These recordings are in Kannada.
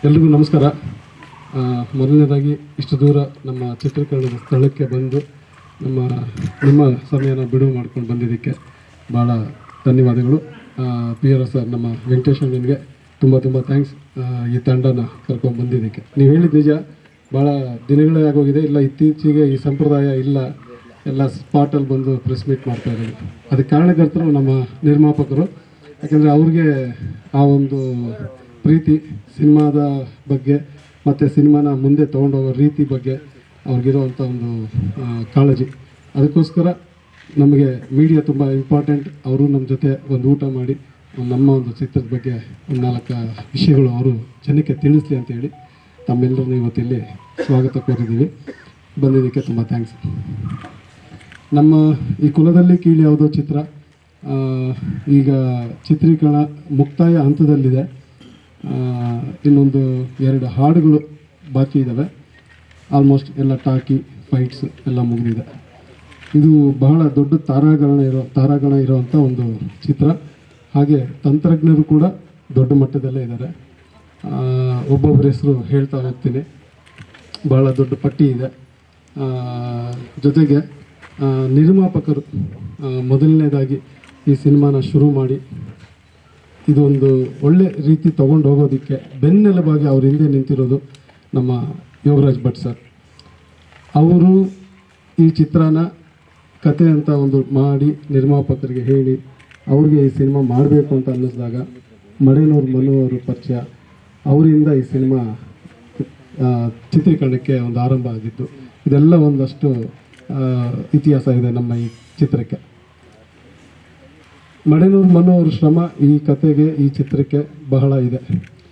ಎಲ್ರಿಗೂ ನಮಸ್ಕಾರ. ಮೊದಲನೇದಾಗಿ ಇಷ್ಟು ದೂರ ನಮ್ಮ ಚಿತ್ರೀಕರಣದ ಸ್ಥಳಕ್ಕೆ ಬಂದು ನಿಮ್ಮ ಸಮಯನ ಬಿಡುವು ಮಾಡ್ಕೊಂಡು ಬಂದಿದ್ದಕ್ಕೆ ಭಾಳ ಧನ್ಯವಾದಗಳು. ಪಿ ಆರ್ ಸರ್, ನಮ್ಮ ವೆಂಕಟೇಶ್ವರನಿಗೆ ತುಂಬ ಥ್ಯಾಂಕ್ಸ್. ಈ ತಂಡನ ಕರ್ಕೊಂಡು ಬಂದಿದ್ದಕ್ಕೆ ನೀವು ಹೇಳಿದ ನಿಜ, ಭಾಳ ದಿನಗಳೇ ಆಗೋಗಿದೆ. ಇಲ್ಲ, ಇತ್ತೀಚೆಗೆ ಈ ಸಂಪ್ರದಾಯ ಇಲ್ಲ, ಎಲ್ಲ ಸ್ಪಾಟಲ್ಲಿ ಬಂದು ಪ್ರೆಸ್ ಮೀಟ್ ಮಾಡ್ತಾ ಇರೋದು. ಅದಕ್ಕೆ ಕಾರಣಕರ್ತರು ನಮ್ಮ ನಿರ್ಮಾಪಕರು. ಯಾಕಂದರೆ ಅವ್ರಿಗೆ ಆ ಒಂದು ಪ್ರೀತಿ ಸಿನಿಮಾದ ಬಗ್ಗೆ ಮತ್ತು ಸಿನಿಮಾನ ಮುಂದೆ ತೊಗೊಂಡೋಗೋ ರೀತಿ ಬಗ್ಗೆ ಅವ್ರಿಗಿರೋವಂಥ ಒಂದು ಕಾಳಜಿ. ಅದಕ್ಕೋಸ್ಕರ ನಮಗೆ ಮೀಡಿಯಾ ತುಂಬ ಇಂಪಾರ್ಟೆಂಟ್. ಅವರು ನಮ್ಮ ಜೊತೆ ಒಂದು ಊಟ ಮಾಡಿ ನಮ್ಮ ಒಂದು ಚಿತ್ರದ ಬಗ್ಗೆ ಒಂದು 4 ವಿಷಯಗಳು ಅವರು ಜನಕ್ಕೆ ತಿಳಿಸ್ಲಿ ಅಂತೇಳಿ ತಮ್ಮೆಲ್ಲರನ್ನು ಇವತ್ತಿಲ್ಲಿ ಸ್ವಾಗತ ಕೋರಿದ್ದೀವಿ. ಬಂದಿದ್ದಕ್ಕೆ ತುಂಬ ಥ್ಯಾಂಕ್ಸ್. ನಮ್ಮ ಈ ಕುಲದಲ್ಲಿ ಕೀಳು ಯಾವುದೋ ಚಿತ್ರ ಈಗ ಚಿತ್ರೀಕರಣ ಮುಕ್ತಾಯ ಹಂತದಲ್ಲಿದೆ. ಇನ್ನೊಂದು 2 ಹಾಡುಗಳು ಬಾಕಿ ಇದ್ದಾವೆ. ಆಲ್ಮೋಸ್ಟ್ ಎಲ್ಲ ಟಾಕಿ ಫೈಟ್ಸ್ ಎಲ್ಲ ಮುಗಿದಿದೆ. ಇದು ಬಹಳ ದೊಡ್ಡ ತಾರಾಗಣ ಇರೋವಂಥ ಒಂದು ಚಿತ್ರ. ಹಾಗೆ ತಂತ್ರಜ್ಞರು ಕೂಡ ದೊಡ್ಡ ಮಟ್ಟದಲ್ಲೇ ಇದ್ದಾರೆ. ಒಬ್ಬೊಬ್ಬರ ಹೆಸರು ಹೇಳ್ತಾ ಹೋಗ್ತೀನಿ, ಬಹಳ ದೊಡ್ಡ ಪಟ್ಟಿ ಇದೆ. ಜೊತೆಗೆ ನಿರ್ಮಾಪಕರು ಮೊದಲನೇದಾಗಿ ಈ ಸಿನಿಮಾನ ಶುರು ಮಾಡಿ ಇದೊಂದು ಒಳ್ಳೆ ರೀತಿ ತೊಗೊಂಡು ಹೋಗೋದಕ್ಕೆ ಬೆನ್ನೆಲುಬಾಗಿ ಅವ್ರ ಹಿಂದೆ ನಿಂತಿರೋದು ನಮ್ಮ ಯೋಗರಾಜ್ ಭಟ್ ಸರ್. ಅವರು ಈ ಚಿತ್ರನ ಕತೆ ಅಂತ ಒಂದು ಮಾಡಿ ನಿರ್ಮಾಪಕರಿಗೆ ಹೇಳಿ ಅವ್ರಿಗೆ ಈ ಸಿನಿಮಾ ಮಾಡಬೇಕು ಅಂತ ಅನ್ನಿಸಿದಾಗ ಮಡೇನೂರು ಮನು ಅವರು ಪರಿಚಯ, ಅವರಿಂದ ಈ ಸಿನಿಮಾ ಚಿತ್ರೀಕರಣಕ್ಕೆ ಒಂದು ಆರಂಭ ಆಗಿತ್ತು. ಇದೆಲ್ಲ ಒಂದಷ್ಟು ಇತಿಹಾಸ ಇದೆ ನಮ್ಮ ಈ ಚಿತ್ರಕ್ಕೆ. ಮಡೇನೂರು ಮನು ಅವ್ರ ಶ್ರಮ ಈ ಕತೆಗೆ, ಈ ಚಿತ್ರಕ್ಕೆ ಬಹಳ ಇದೆ.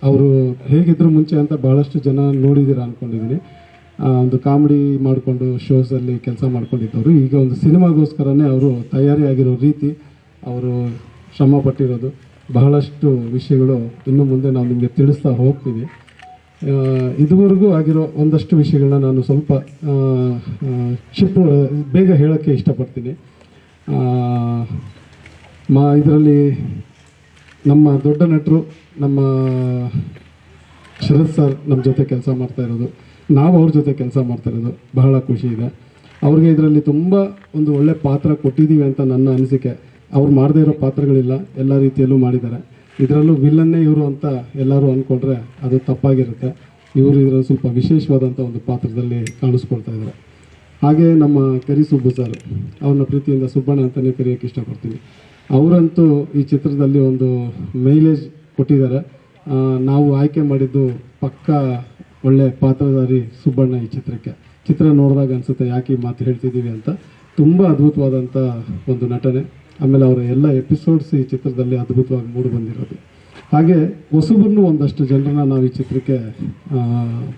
ಅವರು ಹೇಗಿದ್ರು ಮುಂಚೆ ಅಂತ ಬಹಳಷ್ಟು ಜನ ನೋಡಿದ್ದೀರ ಅಂದ್ಕೊಂಡಿದ್ದೀನಿ. ಒಂದು ಕಾಮಿಡಿ ಮಾಡಿಕೊಂಡು ಶೋಸಲ್ಲಿ ಕೆಲಸ ಮಾಡ್ಕೊಂಡಿದ್ದವರು ಈಗ ಒಂದು ಸಿನಿಮಾಗೋಸ್ಕರನೇ ಅವರು ತಯಾರಿಯಾಗಿರೋ ರೀತಿ, ಅವರು ಶ್ರಮ ಪಟ್ಟಿರೋದು, ಬಹಳಷ್ಟು ವಿಷಯಗಳು ಇನ್ನು ಮುಂದೆ ನಾವು ನಿಮಗೆ ತಿಳಿಸ್ತಾ ಹೋಗ್ತೀವಿ. ಇದುವರೆಗೂ ಆಗಿರೋ ಒಂದಷ್ಟು ವಿಷಯಗಳನ್ನ ನಾನು ಸ್ವಲ್ಪ ಬೇಗ ಹೇಳೋಕ್ಕೆ ಇಷ್ಟಪಡ್ತೀನಿ. ಇದರಲ್ಲಿ ನಮ್ಮ ದೊಡ್ಡ ನಟರು ನಮ್ಮ ಶರತ್ ಸರ್ ನಮ್ಮ ಜೊತೆ ಕೆಲಸ ಮಾಡ್ತಾ ಇರೋದು, ನಾವು ಅವ್ರ ಜೊತೆ ಕೆಲಸ ಮಾಡ್ತಾ ಇರೋದು ಬಹಳ ಖುಷಿ ಇದೆ. ಅವ್ರಿಗೆ ಇದರಲ್ಲಿ ತುಂಬ ಒಂದು ಒಳ್ಳೆ ಪಾತ್ರ ಕೊಟ್ಟಿದ್ದೀವಿ ಅಂತ ನನ್ನ ಅನಿಸಿಕೆ. ಅವ್ರು ಮಾಡದೇ ಇರೋ ಪಾತ್ರಗಳಿಲ್ಲ, ಎಲ್ಲ ರೀತಿಯಲ್ಲೂ ಮಾಡಿದ್ದಾರೆ. ಇದರಲ್ಲೂ ವಿಲ್ಲನ್ನೇ ಇವರು ಅಂತ ಎಲ್ಲರೂ ಅಂದ್ಕೊಂಡ್ರೆ ಅದು ತಪ್ಪಾಗಿರುತ್ತೆ. ಇವರು ಇದರಲ್ಲಿ ಸ್ವಲ್ಪ ವಿಶೇಷವಾದಂಥ ಒಂದು ಪಾತ್ರದಲ್ಲಿ ಕಾಣಿಸ್ಕೊಳ್ತಾ ಇದ್ದಾರೆ. ಹಾಗೆ ನಮ್ಮ ಕರಿ ಸುಬ್ಬು ಸರ್, ಅವ್ರನ್ನ ಪ್ರೀತಿಯಿಂದ ಸುಬ್ಬಣ್ಣ ಅಂತಲೇ ಕರೆಯೋಕ್ಕೆ ಇಷ್ಟಪಡ್ತೀನಿ. ಅವರಂತೂ ಈ ಚಿತ್ರದಲ್ಲಿ ಒಂದು ಮೈಲೇಜ್ ಕೊಟ್ಟಿದ್ದಾರೆ. ನಾವು ಆಯ್ಕೆ ಮಾಡಿದ್ದು ಪಕ್ಕ ಒಳ್ಳೆ ಪಾತ್ರಧಾರಿ ಸುಬ್ಬಣ್ಣ ಈ ಚಿತ್ರಕ್ಕೆ. ಚಿತ್ರ ನೋಡಿದಾಗ ಅನಿಸುತ್ತೆ ಯಾಕೆ ಈ ಮಾತು ಹೇಳ್ತಿದ್ದೀವಿ ಅಂತ. ತುಂಬ ಅದ್ಭುತವಾದಂಥ ಒಂದು ನಟನೆ. ಆಮೇಲೆ ಅವರ ಎಲ್ಲ ಎಪಿಸೋಡ್ಸ್ ಈ ಚಿತ್ರದಲ್ಲಿ ಅದ್ಭುತವಾಗಿ ಮೂಡಿ ಬಂದಿರೋದು. ಹಾಗೆ ಹೊಸಬರನ್ನು ಒಂದಷ್ಟು ಜನರನ್ನ ನಾವು ಈ ಚಿತ್ರಕ್ಕೆ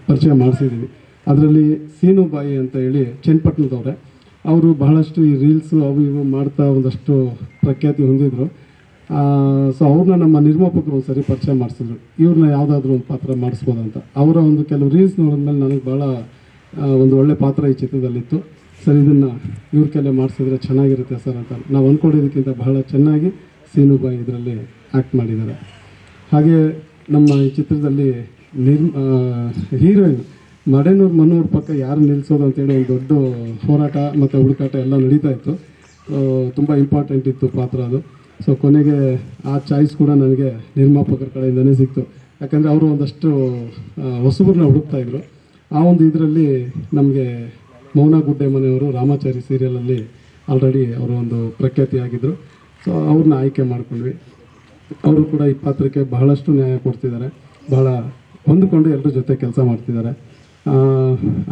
ಪರಿಚಯ ಮಾಡಿಸಿದ್ದೀವಿ. ಅದರಲ್ಲಿ ಸೀನು ಬಾಯಿ ಅಂತ ಹೇಳಿ ಚನ್ನಪಟ್ಟಣದವ್ರೆ. ಅವರು ಬಹಳಷ್ಟು ಈ ರೀಲ್ಸು ಅವು ಇವು ಮಾಡ್ತಾ ಒಂದಷ್ಟು ಪ್ರಖ್ಯಾತಿ ಹೊಂದಿದ್ರು. ಸೊ ಅವ್ರನ್ನ ನಮ್ಮ ನಿರ್ಮಾಪಕರು ಒಂದು ಸರಿ ಪರಿಚಯ ಮಾಡಿಸಿದ್ರು, ಇವ್ರನ್ನ ಯಾವುದಾದ್ರೂ ಒಂದು ಪಾತ್ರ ಮಾಡಿಸ್ಬೋದಂತ. ಅವರ ಒಂದು ಕೆಲವು ರೀಲ್ಸ್ ನೋಡಿದ್ಮೇಲೆ ನನಗೆ ಭಾಳ ಒಂದು ಒಳ್ಳೆ ಪಾತ್ರ ಈ ಚಿತ್ರದಲ್ಲಿತ್ತು. ಸರ್, ಇದನ್ನು ಇವ್ರ ಕೈಲೇ ಮಾಡಿಸಿದ್ರೆ ಚೆನ್ನಾಗಿರುತ್ತೆ ಸರ್ ಅಂತ ನಾವು ಅಂದ್ಕೊಂಡಿದ್ದಕ್ಕಿಂತ ಬಹಳ ಚೆನ್ನಾಗಿ ಸೀನುಬಾಯಿ ಇದರಲ್ಲಿ ಆ್ಯಕ್ಟ್ ಮಾಡಿದ್ದಾರೆ. ಹಾಗೆ ನಮ್ಮ ಈ ಚಿತ್ರದಲ್ಲಿ ಹೀರೋಯಿನ್ ಮಡೇನೂರು ಮನೂರು ಪಕ್ಕ ಯಾರು ನಿಲ್ಲಿಸೋದು ಅಂತೇಳಿ ಒಂದು ದೊಡ್ಡ ಹೋರಾಟ ಮತ್ತು ಹುಡುಕಾಟ ಎಲ್ಲ ನಡೀತಾ ಇತ್ತು. ತುಂಬ ಇಂಪಾರ್ಟೆಂಟ್ ಇತ್ತು ಪಾತ್ರ ಅದು. ಸೊ ಕೊನೆಗೆ ಆ ಚಾಯ್ಸ್ ಕೂಡ ನನಗೆ ನಿರ್ಮಾಪಕರ ಕಡೆಯಿಂದನೇ ಸಿಕ್ತು. ಯಾಕಂದರೆ ಅವರು ಒಂದಷ್ಟು ಹೊಸಬರನ್ನ ಹುಡುಕ್ತಾಯಿದ್ರು. ಆ ಒಂದು ಇದರಲ್ಲಿ ನಮಗೆ ಮೌನ ಗುಡ್ಡೆ ಮನೆಯವರು ರಾಮಾಚಾರಿ ಸೀರಿಯಲಲ್ಲಿ ಆಲ್ರೆಡಿ ಅವರು ಒಂದು ಪ್ರಖ್ಯಾತಿಯಾಗಿದ್ದರು. ಸೊ ಅವ್ರನ್ನ ಆಯ್ಕೆ ಮಾಡ್ಕೊಂಡ್ವಿ. ಅವರು ಕೂಡ ಈ ಪಾತ್ರಕ್ಕೆ ಬಹಳಷ್ಟು ನ್ಯಾಯ ಕೊಡ್ತಿದ್ದಾರೆ, ಬಹಳ ಹೊಂದಿಕೊಂಡು ಎಲ್ಲರ ಜೊತೆ ಕೆಲಸ ಮಾಡ್ತಿದ್ದಾರೆ.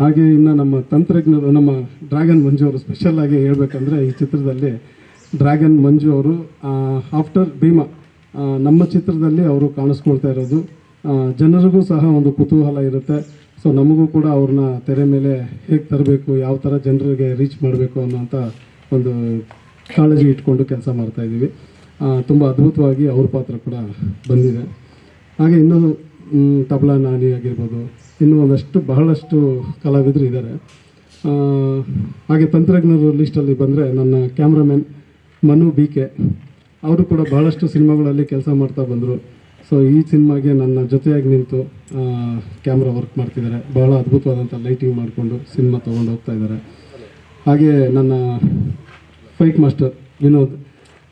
ಹಾಗೆ ಇನ್ನು ನಮ್ಮ ತಂತ್ರಜ್ಞರು, ನಮ್ಮ ಡ್ರ್ಯಾಗನ್ ಮಂಜು ಅವರು, ಸ್ಪೆಷಲ್ಲಾಗಿ ಹೇಳ್ಬೇಕಂದ್ರೆ ಈ ಚಿತ್ರದಲ್ಲಿ ಡ್ರ್ಯಾಗನ್ ಮಂಜು ಅವರು ಆಫ್ಟರ್ ಭೀಮಾ ನಮ್ಮ ಚಿತ್ರದಲ್ಲಿ ಅವರು ಕಾಣಿಸ್ಕೊಳ್ತಾ ಇರೋದು. ಜನರಿಗೂ ಸಹ ಒಂದು ಕುತೂಹಲ ಇರುತ್ತೆ. ಸೊ ನಮಗೂ ಕೂಡ ಅವ್ರನ್ನ ತೆರೆ ಮೇಲೆ ಹೇಗೆ ತರಬೇಕು, ಯಾವ ಥರ ಜನರಿಗೆ ರೀಚ್ ಮಾಡಬೇಕು ಅನ್ನೋಂಥ ಒಂದು ಕಾಳಜಿ ಇಟ್ಕೊಂಡು ಕೆಲಸ ಮಾಡ್ತಾಯಿದ್ದೀವಿ. ತುಂಬ ಅದ್ಭುತವಾಗಿ ಅವ್ರ ಪಾತ್ರ ಕೂಡ ಬಂದಿದೆ. ಹಾಗೆ ಇನ್ನೂ ತಬಲಾ ನಾನಿ ಆಗಿರ್ಬೋದು, ಇನ್ನೂ ಒಂದಷ್ಟು ಬಹಳಷ್ಟು ಕಲಾವಿದರು ಇದ್ದಾರೆ. ಹಾಗೆ ತಂತ್ರಜ್ಞರು ಲಿಸ್ಟಲ್ಲಿ ಬಂದರೆ ನನ್ನ ಕ್ಯಾಮ್ರಾಮನ್ ಮನು BK, ಅವರು ಕೂಡ ಬಹಳಷ್ಟು ಸಿನಿಮಾಗಳಲ್ಲಿ ಕೆಲಸ ಮಾಡ್ತಾ ಬಂದರು. ಸೊ ಈ ಸಿನಿಮಾಗೆ ನನ್ನ ಜೊತೆಯಾಗಿ ನಿಂತು ಕ್ಯಾಮ್ರಾ ವರ್ಕ್ ಮಾಡ್ತಿದ್ದಾರೆ. ಬಹಳ ಅದ್ಭುತವಾದಂಥ ಲೈಟಿಂಗ್ ಮಾಡಿಕೊಂಡು ಸಿನಿಮಾ ತೊಗೊಂಡು ಹೋಗ್ತಾ ಇದ್ದಾರೆ. ಹಾಗೆ ನನ್ನ ಫೈಟ್ ಮಾಸ್ಟರ್ ವಿನೋದ್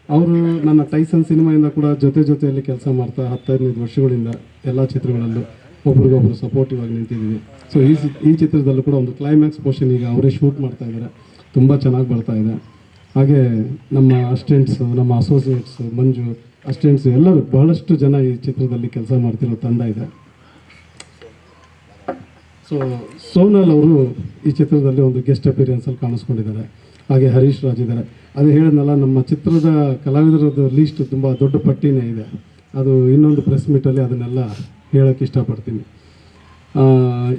ಅವರು ನನ್ನ ಟೈಸನ್ ಸಿನಿಮಾಯಿಂದ ಕೂಡ ಜೊತೆಯಲ್ಲಿ ಕೆಲಸ ಮಾಡ್ತಾ 10-15 ವರ್ಷಗಳಿಂದ ಎಲ್ಲ ಚಿತ್ರಗಳಲ್ಲೂ ಒಬ್ರಿಗೊಬ್ರು ಸಪೋರ್ಟಿವ್ ಆಗಿ ನಿಂತಿದ್ದೀವಿ. ಸೊ ಈ ಚಿತ್ರದಲ್ಲೂ ಕೂಡ ಒಂದು ಕ್ಲೈಮ್ಯಾಕ್ಸ್ ಪೋರ್ಷನ್ ಈಗ ಅವರೇ ಶೂಟ್ ಮಾಡ್ತಾ ಇದ್ದಾರೆ. ತುಂಬ ಚೆನ್ನಾಗಿ ಬರ್ತಾ ಇದೆ. ಹಾಗೆ ನಮ್ಮ ಅಸಿಸ್ಟೆಂಟ್ಸು, ನಮ್ಮ ಅಸೋಸಿಯೇಟ್ಸು, ಮಂಜು ಅಸಿಸ್ಟೆಂಟ್ಸು ಎಲ್ಲರೂ ಬಹಳಷ್ಟು ಜನ ಈ ಚಿತ್ರದಲ್ಲಿ ಕೆಲಸ ಮಾಡ್ತಿರೋ ತಂಡ ಇದೆ. ಸೊ ಸೋನಲ್ ಅವರು ಈ ಚಿತ್ರದಲ್ಲಿ ಒಂದು ಗೆಸ್ಟ್ ಅಪಿರಿಯನ್ಸಲ್ಲಿ ಕಾಣಿಸ್ಕೊಂಡಿದ್ದಾರೆ. ಹಾಗೆ ಹರೀಶ್ ರಾಜ್ ಇದ್ದಾರೆ. ಅದು ಹೇಳಿದ್ನಲ್ಲ, ನಮ್ಮ ಚಿತ್ರದ ಕಲಾವಿದರದ್ದು ಲೀಸ್ಟ್ ತುಂಬ ದೊಡ್ಡ ಪಟ್ಟಿನೇ ಇದೆ. ಅದು ಇನ್ನೊಂದು ಪ್ರೆಸ್ ಮೀಟಲ್ಲಿ ಅದನ್ನೆಲ್ಲ ಹೇಳೋಕ್ಕೆ ಇಷ್ಟಪಡ್ತೀನಿ.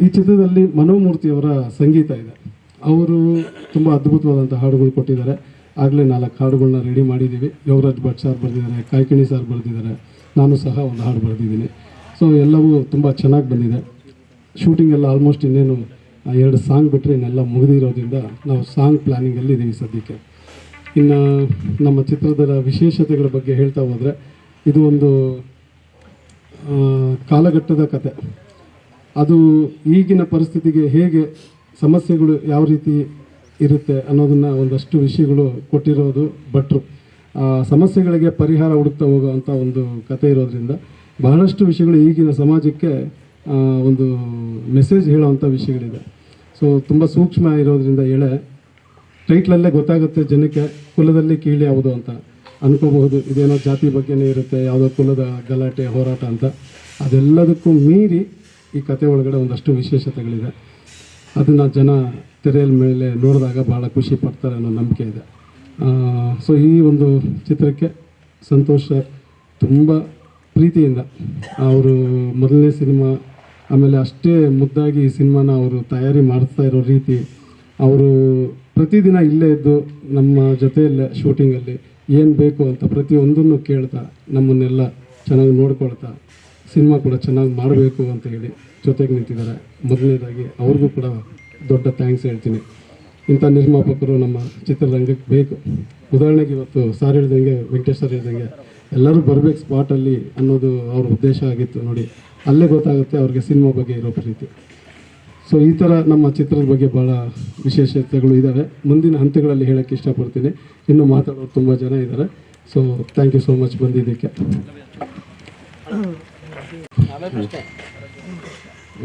ಈ ಚಿತ್ರದಲ್ಲಿ ಮನೋಮೂರ್ತಿಯವರ ಸಂಗೀತ ಇದೆ. ಅವರು ತುಂಬ ಅದ್ಭುತವಾದಂಥ ಹಾಡುಗಳು ಕೊಟ್ಟಿದ್ದಾರೆ. ಆಗಲೇ 4 ಹಾಡುಗಳನ್ನ ರೆಡಿ ಮಾಡಿದ್ದೀವಿ. ಯೋಗರಾಜ್ ಭಟ್ ಸರ್ ಬರೆದಿದ್ದಾರೆ, ಕಾಯ್ಕಿಣಿ ಸರ್ ಬರೆದಿದ್ದಾರೆ, ನಾನು ಸಹ ಒಂದು ಹಾಡು ಬರೆದಿದ್ದೀನಿ. ಸೊ ಎಲ್ಲವೂ ತುಂಬ ಚೆನ್ನಾಗಿ ಬಂದಿದೆ. ಶೂಟಿಂಗ್ ಎಲ್ಲ ಆಲ್ಮೋಸ್ಟ್ ಇನ್ನೇನು 2 ಸಾಂಗ್ ಬಿಟ್ಟರೆ ಇನ್ನೆಲ್ಲ ಮುಗಿದಿರೋದ್ರಿಂದ ನಾವು ಸಾಂಗ್ ಪ್ಲ್ಯಾನಿಂಗಲ್ಲಿ ಇದ್ದೀವಿ ಸದ್ಯಕ್ಕೆ. ಇನ್ನು ನಮ್ಮ ಚಿತ್ರದ ವಿಶೇಷತೆಗಳ ಬಗ್ಗೆ ಹೇಳ್ತಾ ಹೋದರೆ, ಇದು ಒಂದು ಕಾಲಘಟ್ಟದ ಕತೆ. ಅದು ಈಗಿನ ಪರಿಸ್ಥಿತಿಗೆ ಹೇಗೆ ಸಮಸ್ಯೆಗಳು ಯಾವ ರೀತಿ ಇರುತ್ತೆ ಅನ್ನೋದನ್ನು ಒಂದಷ್ಟು ವಿಷಯಗಳು ಕೊಟ್ಟಿರೋದು ಭಟ್ರು. ಸಮಸ್ಯೆಗಳಿಗೆ ಪರಿಹಾರ ಹುಡುಕ್ತಾ ಹೋಗೋವಂಥ ಒಂದು ಕತೆ ಇರೋದ್ರಿಂದ ಬಹಳಷ್ಟು ವಿಷಯಗಳು ಈಗಿನ ಸಮಾಜಕ್ಕೆ ಒಂದು ಮೆಸೇಜ್ ಹೇಳೋವಂಥ ವಿಷಯಗಳಿದೆ. ಸೊ ತುಂಬ ಸೂಕ್ಷ್ಮ ಇರೋದ್ರಿಂದ ಟೈಟ್ಲಲ್ಲೇ ಗೊತ್ತಾಗುತ್ತೆ ಜನಕ್ಕೆ ಕುಲದಲ್ಲಿ ಕೀಳು ಯಾವುದು ಅಂತ ಅನ್ಕೋಬಹುದು. ಇದೇನೋ ಜಾತಿ ಬಗ್ಗೆನೇ ಇರುತ್ತೆ, ಯಾವುದೋ ಕುಲದ ಗಲಾಟೆ ಹೋರಾಟ ಅಂತ. ಅದೆಲ್ಲದಕ್ಕೂ ಮೀರಿ ಈ ಕತೆ ಒಳಗಡೆ ಒಂದಷ್ಟು ವಿಶೇಷತೆಗಳಿದೆ. ಅದನ್ನು ಜನ ತೆರೆಯ ಮೇಲೆ ನೋಡಿದಾಗ ಭಾಳ ಖುಷಿ ಪಡ್ತಾರೆ ಅನ್ನೋ ನಂಬಿಕೆ ಇದೆ. ಸೊ ಈ ಒಂದು ಚಿತ್ರಕ್ಕೆ ಸಂತೋಷ್ ಸರ್ ತುಂಬ ಪ್ರೀತಿಯಿಂದ ಅವರು ಮೊದಲನೇ ಸಿನಿಮಾ, ಆಮೇಲೆ ಅಷ್ಟೇ ಮುದ್ದಾಗಿ ಈ ಸಿನಿಮಾನ ಅವರು ತಯಾರಿ ಮಾಡ್ತಾ ಇರೋ ರೀತಿ, ಅವರು ಪ್ರತಿದಿನ ಇಲ್ಲೇ ಇದ್ದು ನಮ್ಮ ಜೊತೆಯಲ್ಲೇ ಶೂಟಿಂಗಲ್ಲಿ ಏನು ಬೇಕು ಅಂತ ಪ್ರತಿಯೊಂದನ್ನು ಕೇಳ್ತಾ ನಮ್ಮನ್ನೆಲ್ಲ ಚೆನ್ನಾಗಿ ನೋಡ್ಕೊಳ್ತಾ ಸಿನಿಮಾ ಕೂಡ ಚೆನ್ನಾಗಿ ಮಾಡಬೇಕು ಅಂತ ಹೇಳಿ ಜೊತೆಗೆ ನಿಂತಿದ್ದಾರೆ. ಮೊದಲನೇದಾಗಿ ಅವ್ರಿಗೂ ಕೂಡ ದೊಡ್ಡ ಥ್ಯಾಂಕ್ಸ್ ಹೇಳ್ತೀನಿ. ಇಂಥ ನಿರ್ಮಾಪಕರು ನಮ್ಮ ಚಿತ್ರರಂಗಕ್ಕೆ ಬೇಕು. ಉದಾಹರಣೆಗೆ ಇವತ್ತು ಸಾರ್ ಹೇಳ್ದಂಗೆ, ವೆಂಕಟೇಶ್ ಸರ್ ಹೇಳ್ದಂಗೆ ಎಲ್ಲರೂ ಬರಬೇಕು ಸ್ಪಾಟಲ್ಲಿ ಅನ್ನೋದು ಅವ್ರ ಉದ್ದೇಶ ಆಗಿತ್ತು. ನೋಡಿ, ಅಲ್ಲೇ ಗೊತ್ತಾಗುತ್ತೆ ಅವ್ರಿಗೆ ಸಿನಿಮಾ ಬಗ್ಗೆ ಇರೋ ಪ್ರೀತಿ. ಸೊ ಈ ಥರ ನಮ್ಮ ಚಿತ್ರದ ಬಗ್ಗೆ ಭಾಳ ವಿಶೇಷತೆಗಳು ಇದ್ದಾವೆ. ಮುಂದಿನ ಹಂತಗಳಲ್ಲಿ ಹೇಳೋಕ್ಕೆ ಇಷ್ಟಪಡ್ತೀನಿ. ಇನ್ನೂ ಮಾತಾಡೋರು ತುಂಬ ಜನ ಇದ್ದಾರೆ. So thank you so much ಬಂದಿದ್ದಕ್ಕೆ.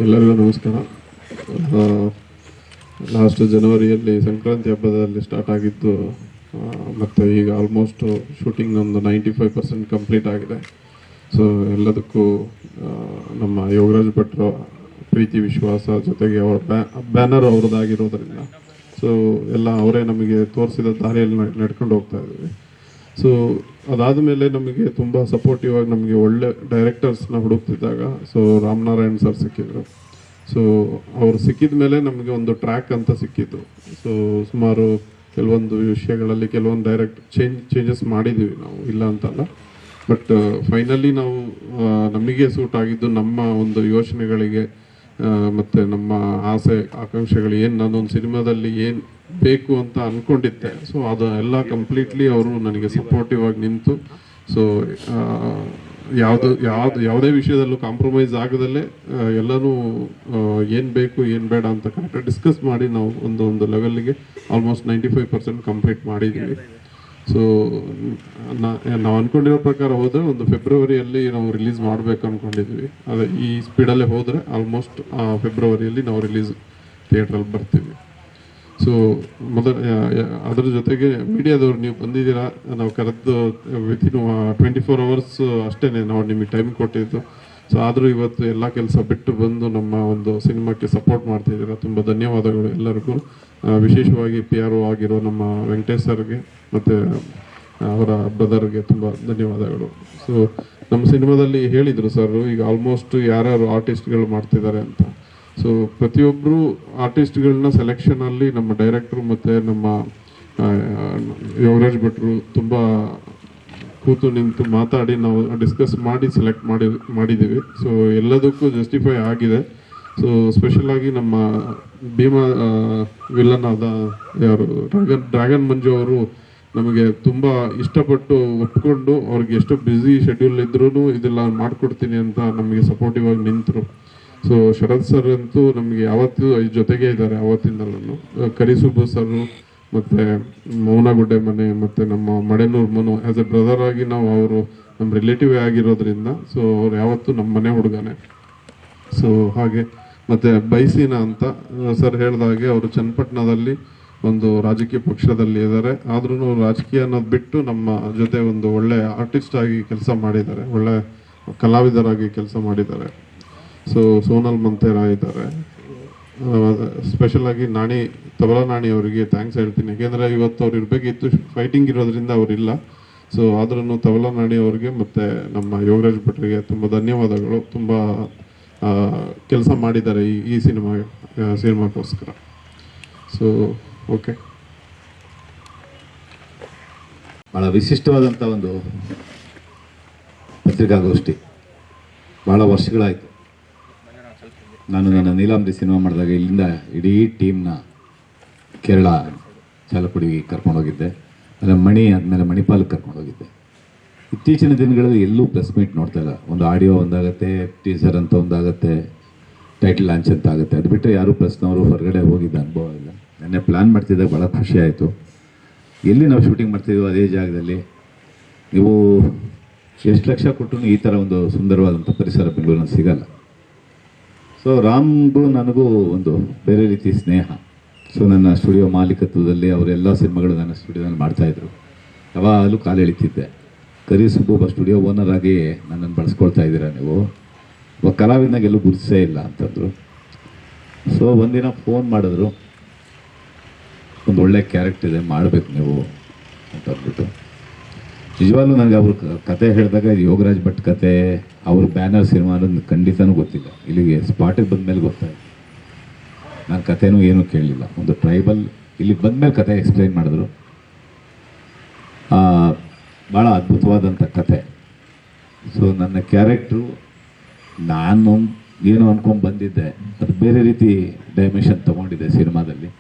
ಎಲ್ಲರಿಗೂ ನಮಸ್ಕಾರ. ಲಾಸ್ಟ್ ಜನವರಿಯಲ್ಲಿ ಸಂಕ್ರಾಂತಿ ಹಬ್ಬದಲ್ಲಿ ಸ್ಟಾರ್ಟ್ ಆಗಿದ್ದು, ಮತ್ತು ಈಗ ಆಲ್ಮೋಸ್ಟ್ ಶೂಟಿಂಗ್ ಒಂದು 95% ಕಂಪ್ಲೀಟ್ ಆಗಿದೆ. ಸೊ ಎಲ್ಲದಕ್ಕೂ ನಮ್ಮ ಯೋಗರಾಜ್ ಭಟ್ರ ಪ್ರೀತಿ ವಿಶ್ವಾಸ, ಜೊತೆಗೆ ಅವ್ರ ಬ್ಯಾನರ್ ಅವ್ರದ್ದಾಗಿರೋದ್ರಿಂದ ಸೊ ಎಲ್ಲ ಅವರೇ ನಮಗೆ ತೋರಿಸಿದ ದಾರಿಯಲ್ಲಿ ನಡ್ಕೊಂಡು ಹೋಗ್ತಾ ಇದ್ದೀವಿ. ಸೊ ಅದಾದ ಮೇಲೆ ನಮಗೆ ತುಂಬ ಸಪೋರ್ಟಿವ್ ಆಗಿ ನಮಗೆ ಒಳ್ಳೆ ಡೈರೆಕ್ಟರ್ಸ್ನ ಹುಡುಕ್ತಿದ್ದಾಗ ಸೊ ರಾಮನಾರಾಯಣ್ ಸರ್ ಸಿಕ್ಕಿದ್ರು. ಸೊ ಅವ್ರು ಸಿಕ್ಕಿದ ಮೇಲೆ ನಮಗೆ ಒಂದು ಟ್ರ್ಯಾಕ್ ಅಂತ ಸಿಕ್ಕಿದ್ದು. ಸೊ ಸುಮಾರು ಕೆಲವೊಂದು ವಿಷಯಗಳಲ್ಲಿ ಕೆಲವೊಂದು ಚೇಂಜಸ್ ಮಾಡಿದ್ದೀವಿ ನಾವು, ಇಲ್ಲ ಅಂತಲ್ಲ. ಬಟ್ ಫೈನಲಿ ನಾವು ನಮಗೆ ಸೂಟ್ ಆಗಿದ್ದು ನಮ್ಮ ಒಂದು ಯೋಚನೆಗಳಿಗೆ ಮತ್ತು ನಮ್ಮ ಆಸೆ ಆಕಾಂಕ್ಷೆಗಳು ಏನು ನಾನೊಂದು ಸಿನಿಮಾದಲ್ಲಿ ಏನು ಬೇಕು ಅಂತ ಅಂದ್ಕೊಂಡಿದ್ದೆ. ಸೊ ಅದು ಎಲ್ಲ ಕಂಪ್ಲೀಟ್ಲಿ ಅವರು ನನಗೆ ಸಪೋರ್ಟಿವ್ ಆಗಿ ನಿಂತು, ಸೊ ಯಾವುದೇ ವಿಷಯದಲ್ಲೂ ಕಾಂಪ್ರಮೈಸ್ ಆಗದಲ್ಲೇ ಎಲ್ಲನೂ ಏನು ಬೇಕು ಏನು ಬೇಡ ಅಂತ ಕರೆಕ್ಟಾಗಿ ಡಿಸ್ಕಸ್ ಮಾಡಿ ನಾವು ಒಂದು ಲೆವೆಲ್ಗೆ ಆಲ್ಮೋಸ್ಟ್ 95% ಕಂಪ್ಲೀಟ್ ಮಾಡಿದ್ದೀವಿ. ಸೊ ನಾವು ಅಂದ್ಕೊಂಡಿರೋ ಪ್ರಕಾರ ಹೋದರೆ ಒಂದು ಫೆಬ್ರವರಿಯಲ್ಲಿ ನಾವು ರಿಲೀಸ್ ಮಾಡಬೇಕು ಅಂದ್ಕೊಂಡಿದ್ವಿ. ಅದೇ ಈ ಸ್ಪೀಡಲ್ಲೇ ಹೋದರೆ ಆಲ್ಮೋಸ್ಟ್ ಫೆಬ್ರವರಿಯಲ್ಲಿ ನಾವು ರಿಲೀಸ್ ಥಿಯೇಟ್ರಲ್ಲಿ ಬರ್ತೀವಿ. ಸೊ ಅದ್ರ ಜೊತೆಗೆ ಮೀಡಿಯಾದವ್ರು ನೀವು ಬಂದಿದ್ದೀರಾ, ನಾವು ಕರೆದು ವಿತಿನ್ 24 hours ಅಷ್ಟೇ ನಾವು ನಿಮಗೆ ಟೈಮ್ ಕೊಟ್ಟಿದ್ದು. ಸೊ ಆದರೂ ಇವತ್ತು ಎಲ್ಲ ಕೆಲಸ ಬಿಟ್ಟು ಬಂದು ನಮ್ಮ ಒಂದು ಸಿನಿಮಾಕ್ಕೆ ಸಪೋರ್ಟ್ ಮಾಡ್ತಿದ್ದೀರಾ. ತುಂಬ ಧನ್ಯವಾದಗಳು ಎಲ್ಲರಿಗೂ. ವಿಶೇಷವಾಗಿ PRO ಆಗಿರೋ ನಮ್ಮ ವೆಂಕಟೇಶ್ ಸರ್ಗೆ ಮತ್ತು ಅವರ ಬ್ರದರ್ಗೆ ತುಂಬ ಧನ್ಯವಾದಗಳು. ಸೊ ನಮ್ಮ ಸಿನಿಮಾದಲ್ಲಿ ಹೇಳಿದರು ಸರ್, ಈಗ ಆಲ್ಮೋಸ್ಟ್ ಯಾರ್ಯಾರು ಆರ್ಟಿಸ್ಟ್ಗಳು ಮಾಡ್ತಿದ್ದಾರೆ ಅಂತ. ಸೊ ಪ್ರತಿಯೊಬ್ಬರು ಆರ್ಟಿಸ್ಟ್ಗಳನ್ನ ಸೆಲೆಕ್ಷನಲ್ಲಿ ನಮ್ಮ ಡೈರೆಕ್ಟ್ರು ಮತ್ತು ನಮ್ಮ ಯೋಗರಾಜ್ ಭಟ್ರು ತುಂಬ ಕೂತು ನಿಂತು ಮಾತಾಡಿ ನಾವು ಡಿಸ್ಕಸ್ ಮಾಡಿ ಸೆಲೆಕ್ಟ್ ಮಾಡಿದ್ದೀವಿ. ಸೊ ಎಲ್ಲದಕ್ಕೂ ಜಸ್ಟಿಫೈ ಆಗಿದೆ. ಸೊ ಸ್ಪೆಷಲಾಗಿ ನಮ್ಮ ಭೀಮಾ ವಿಲನ್ ಆದ ಯಾರು ಡ್ರ್ಯಾಗನ್ ಮಂಜು ಅವರು ನಮಗೆ ತುಂಬ ಇಷ್ಟಪಟ್ಟು ಒಪ್ಕೊಂಡು ಅವ್ರಿಗೆ ಎಷ್ಟು ಬ್ಯುಸಿ ಶೆಡ್ಯೂಲ್ ಇದ್ರೂ ಇದೆಲ್ಲ ಮಾಡಿಕೊಡ್ತೀನಿ ಅಂತ ನಮಗೆ ಸಪೋರ್ಟಿವ್ ಆಗಿ ನಿಂತರು. ಸೊ ಶರತ್ ಸರ್ ಅಂತೂ ನಮಗೆ ಯಾವತ್ತೂ ಜೊತೆಗೆ ಇದ್ದಾರೆ ಅವತ್ತಿಂದಲೂ. ಕರಿಸುಬ್ಬು ಸರ್ ಮತ್ತು ಮೌನಗುಡ್ಡೆ ಮನೆ ಮತ್ತು ನಮ್ಮ Madenur Manu as A brother ಆಗಿ ನಾವು ಅವರು ನಮ್ಮ ರಿಲೇಟಿವ್ ಆಗಿರೋದ್ರಿಂದ ಸೊ ಅವ್ರು ಯಾವತ್ತೂ ನಮ್ಮ ಮನೆ ಹುಡುಗನೇ. ಸೊ ಹಾಗೆ ಮತ್ತು ಬೈಸಿನ ಅಂತ ಸರ್ ಹೇಳಿದಾಗೆ ಅವರು ಚನ್ನಪಟ್ಟಣದಲ್ಲಿ ಒಂದು ರಾಜಕೀಯ ಪಕ್ಷದಲ್ಲಿ ಇದ್ದಾರೆ. ಆದ್ರೂ ರಾಜಕೀಯ ಅನ್ನೋದು ಬಿಟ್ಟು ನಮ್ಮ ಜೊತೆ ಒಂದು ಒಳ್ಳೆ ಆರ್ಟಿಸ್ಟ್ ಆಗಿ ಕೆಲಸ ಮಾಡಿದ್ದಾರೆ, ಒಳ್ಳೆ ಕಲಾವಿದರಾಗಿ ಕೆಲಸ ಮಾಡಿದ್ದಾರೆ. ಸೊ ಸೋನಲ್ ಮಂತೇರಾ ಇದ್ದಾರೆ. ಸ್ಪೆಷಲ್ ಆಗಿ ತಬಲಾ ನಾಣಿ ಅವರಿಗೆ ಥ್ಯಾಂಕ್ಸ್ ಹೇಳ್ತೀನಿ. ಯಾಕೆಂದರೆ ಇವತ್ತು ಅವ್ರು ಇರಬೇಕಿತ್ತು, ಫೈಟಿಂಗ್ ಇರೋದ್ರಿಂದ ಅವರಿಲ್ಲ. ಸೊ ಆದ್ರೂ ತಬಲಾ ನಾಣಿ ಅವ್ರಿಗೆ ಮತ್ತು ನಮ್ಮ ಯೋಗರಾಜ್ ಭಟ್ರಿಗೆ ತುಂಬ ಧನ್ಯವಾದಗಳು. ತುಂಬ ಕೆಲಸ ಮಾಡಿದ್ದಾರೆ ಈ ಸಿನಿಮಾಗೋಸ್ಕರ. ಸೊ ಓಕೆ, ಭಾಳ ವಿಶಿಷ್ಟವಾದಂಥ ಒಂದು ಪತ್ರಿಕಾಗೋಷ್ಠಿ. ಭಾಳ ವರ್ಷಗಳಾಯಿತು. ನಾನು ನನ್ನ ನೀಲಾಂಬರಿ ಸಿನಿಮಾ ಮಾಡಿದಾಗ ಇಲ್ಲಿಂದ ಇಡೀ ಟೀಮ್ನ ಕೇರಳ ಚಾಲಪುಡಿಗೆ ಕರ್ಕೊಂಡೋಗಿದ್ದೆ. ಆಮೇಲೆ ಮಣಿ ಆದಮೇಲೆ ಮಣಿಪಾಲಕ್ಕೆ ಕರ್ಕೊಂಡೋಗಿದ್ದೆ. ಇತ್ತೀಚಿನ ದಿನಗಳಲ್ಲಿ ಎಲ್ಲೂ ಪ್ರೆಸ್ ಮೀಟ್ ನೋಡ್ತಾ ಇಲ್ಲ. ಒಂದು ಆಡಿಯೋ ಒಂದಾಗುತ್ತೆ, ಟೀಸರ್ ಅಂತ ಒಂದಾಗುತ್ತೆ, ಟೈಟಲ್ ಲಾಂಚ್ ಅಂತ ಆಗುತ್ತೆ. ಅದು ಬಿಟ್ಟರೆ ಯಾರೂ ಪ್ರೆಸ್ನವರು ಹೊರಗಡೆ ಹೋಗಿದ್ದ ಅನುಭವ ಇಲ್ಲ. ನೆನ್ನೆ ಪ್ಲ್ಯಾನ್ ಮಾಡ್ತಿದ್ದಾಗ ಭಾಳ ಖುಷಿ ಆಯಿತು. ಎಲ್ಲಿ ನಾವು ಶೂಟಿಂಗ್ ಮಾಡ್ತಿದ್ದೀವೋ ಅದೇ ಜಾಗದಲ್ಲಿ ನೀವು ಎಷ್ಟು ಲಕ್ಷ ಕೊಟ್ಟರು ಈ ಥರ ಒಂದು ಸುಂದರವಾದಂಥ ಪರಿಸರ ಬೆಂಗಳೂರಿನಲ್ಲಿ ಸಿಗಲ್ಲ. ಸೊ ರಾಮ್ಗೂ ನನಗೂ ಒಂದು ಬೇರೆ ರೀತಿ ಸ್ನೇಹ. ಸೊ ನನ್ನ ಸ್ಟುಡಿಯೋ ಮಾಲೀಕತ್ವದಲ್ಲಿ ಅವರೆಲ್ಲ ಸಿನಿಮಾಗಳು ನನ್ನ ಸ್ಟುಡಿಯೋದಲ್ಲಿ ಮಾಡ್ತಾಯಿದ್ರು. ಯಾವಾಗಲೂ ಕಾಲು ಎಳಿತಿದ್ದೆ. ಕರಿಸುಬ್ಬು ಒಬ್ಬ ಸ್ಟುಡಿಯೋ ಓನರ್ ಆಗಿ ನನ್ನನ್ನು ಬಳಸ್ಕೊಳ್ತಾ ಇದ್ದೀರಾ ನೀವು, ಒಬ್ಬ ಕಲಾವಿದನಾಗ ಎಲ್ಲೂ ಗುರುತಿಸೇ ಇಲ್ಲ ಅಂತಂದರು. ಸೊ ಒಂದಿನ ಫೋನ್ ಮಾಡಿದ್ರು, ಒಂದು ಒಳ್ಳೆ ಕ್ಯಾರೆಕ್ಟರ್ ಇದೆ, ಮಾಡಬೇಕು ನೀವು ಅಂತ ಅಂದ್ಬಿಟ್ಟು. ನಿಜವಾಗ್ಲೂ ನನಗೆ ಅವ್ರ ಕತೆ ಹೇಳಿದಾಗ ಇದು ಯೋಗರಾಜ್ ಭಟ್ ಕತೆ, ಅವ್ರ ಬ್ಯಾನರ್ ಸಿನಿಮಾ ಅನ್ನೋದು ಖಂಡಿತನೂ ಗೊತ್ತಿಲ್ಲ. ಇಲ್ಲಿಗೆ ಸ್ಪಾಟಿಗೆ ಬಂದಮೇಲೆ ಗೊತ್ತಾಯಿತು. ನಾನು ಕತೆನೂ ಏನೂ ಕೇಳಲಿಲ್ಲ. ಒಂದು ಟ್ರೈಬಲ್ ಇಲ್ಲಿಗೆ ಬಂದಮೇಲೆ ಕತೆ ಎಕ್ಸ್ಪ್ಲೈನ್ ಮಾಡಿದ್ರು. ಭಾಳ ಅದ್ಭುತವಾದಂಥ ಕತೆ. ಸೊ ನನ್ನ ಕ್ಯಾರೆಕ್ಟ್ರು ನಾನು ಏನೋ ಅಂದ್ಕೊಂಡು ಬಂದಿದ್ದೆ, ಅದು ಬೇರೆ ರೀತಿ ಡೈಮೆನ್ಷನ್ ತೊಗೊಂಡಿದ್ದೆ ಸಿನಿಮಾದಲ್ಲಿ.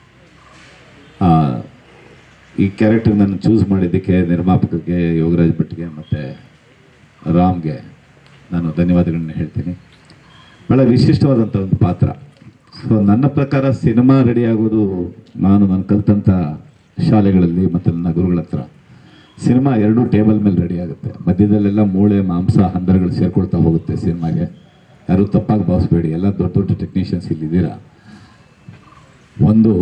ಈ ಕ್ಯಾರೆಕ್ಟರ್ ನಾನು ಚೂಸ್ ಮಾಡಿದ್ದಕ್ಕೆ ನಿರ್ಮಾಪಕರಿಗೆ, ಯೋಗರಾಜ್ ಭಟ್ಗೆ ಮತ್ತು ರಾಮ್ಗೆ ನಾನು ಧನ್ಯವಾದಗಳನ್ನ ಹೇಳ್ತೀನಿ. ಭಾಳ ವಿಶಿಷ್ಟವಾದಂಥ ಒಂದು ಪಾತ್ರ. ಸೊ ನನ್ನ ಪ್ರಕಾರ ಸಿನಿಮಾ ರೆಡಿ ಆಗೋದು ನಾನು ಕಲಿತಂಥ ಶಾಲೆಗಳಲ್ಲಿ ಮತ್ತು ನನ್ನ ಗುರುಗಳ ಹತ್ರ ಸಿನಿಮಾ ಎರಡೂ ಟೇಬಲ್ ಮೇಲೆ ರೆಡಿ ಆಗುತ್ತೆ. ಮಧ್ಯದಲ್ಲೆಲ್ಲ ಮೂಳೆ ಮಾಂಸ ಹಂದರಗಳು ಸೇರ್ಕೊಳ್ತಾ ಹೋಗುತ್ತೆ ಸಿನಿಮಾಗೆ. ಯಾರೂ ತಪ್ಪಾಗಿ ಭಾವಿಸ್ಬೇಡಿ, ಎಲ್ಲ ದೊಡ್ಡ ದೊಡ್ಡ ಟೆಕ್ನಿಷಿಯನ್ಸ್ ಇಲ್ಲಿದ್ದೀರಾ. ಒಂದು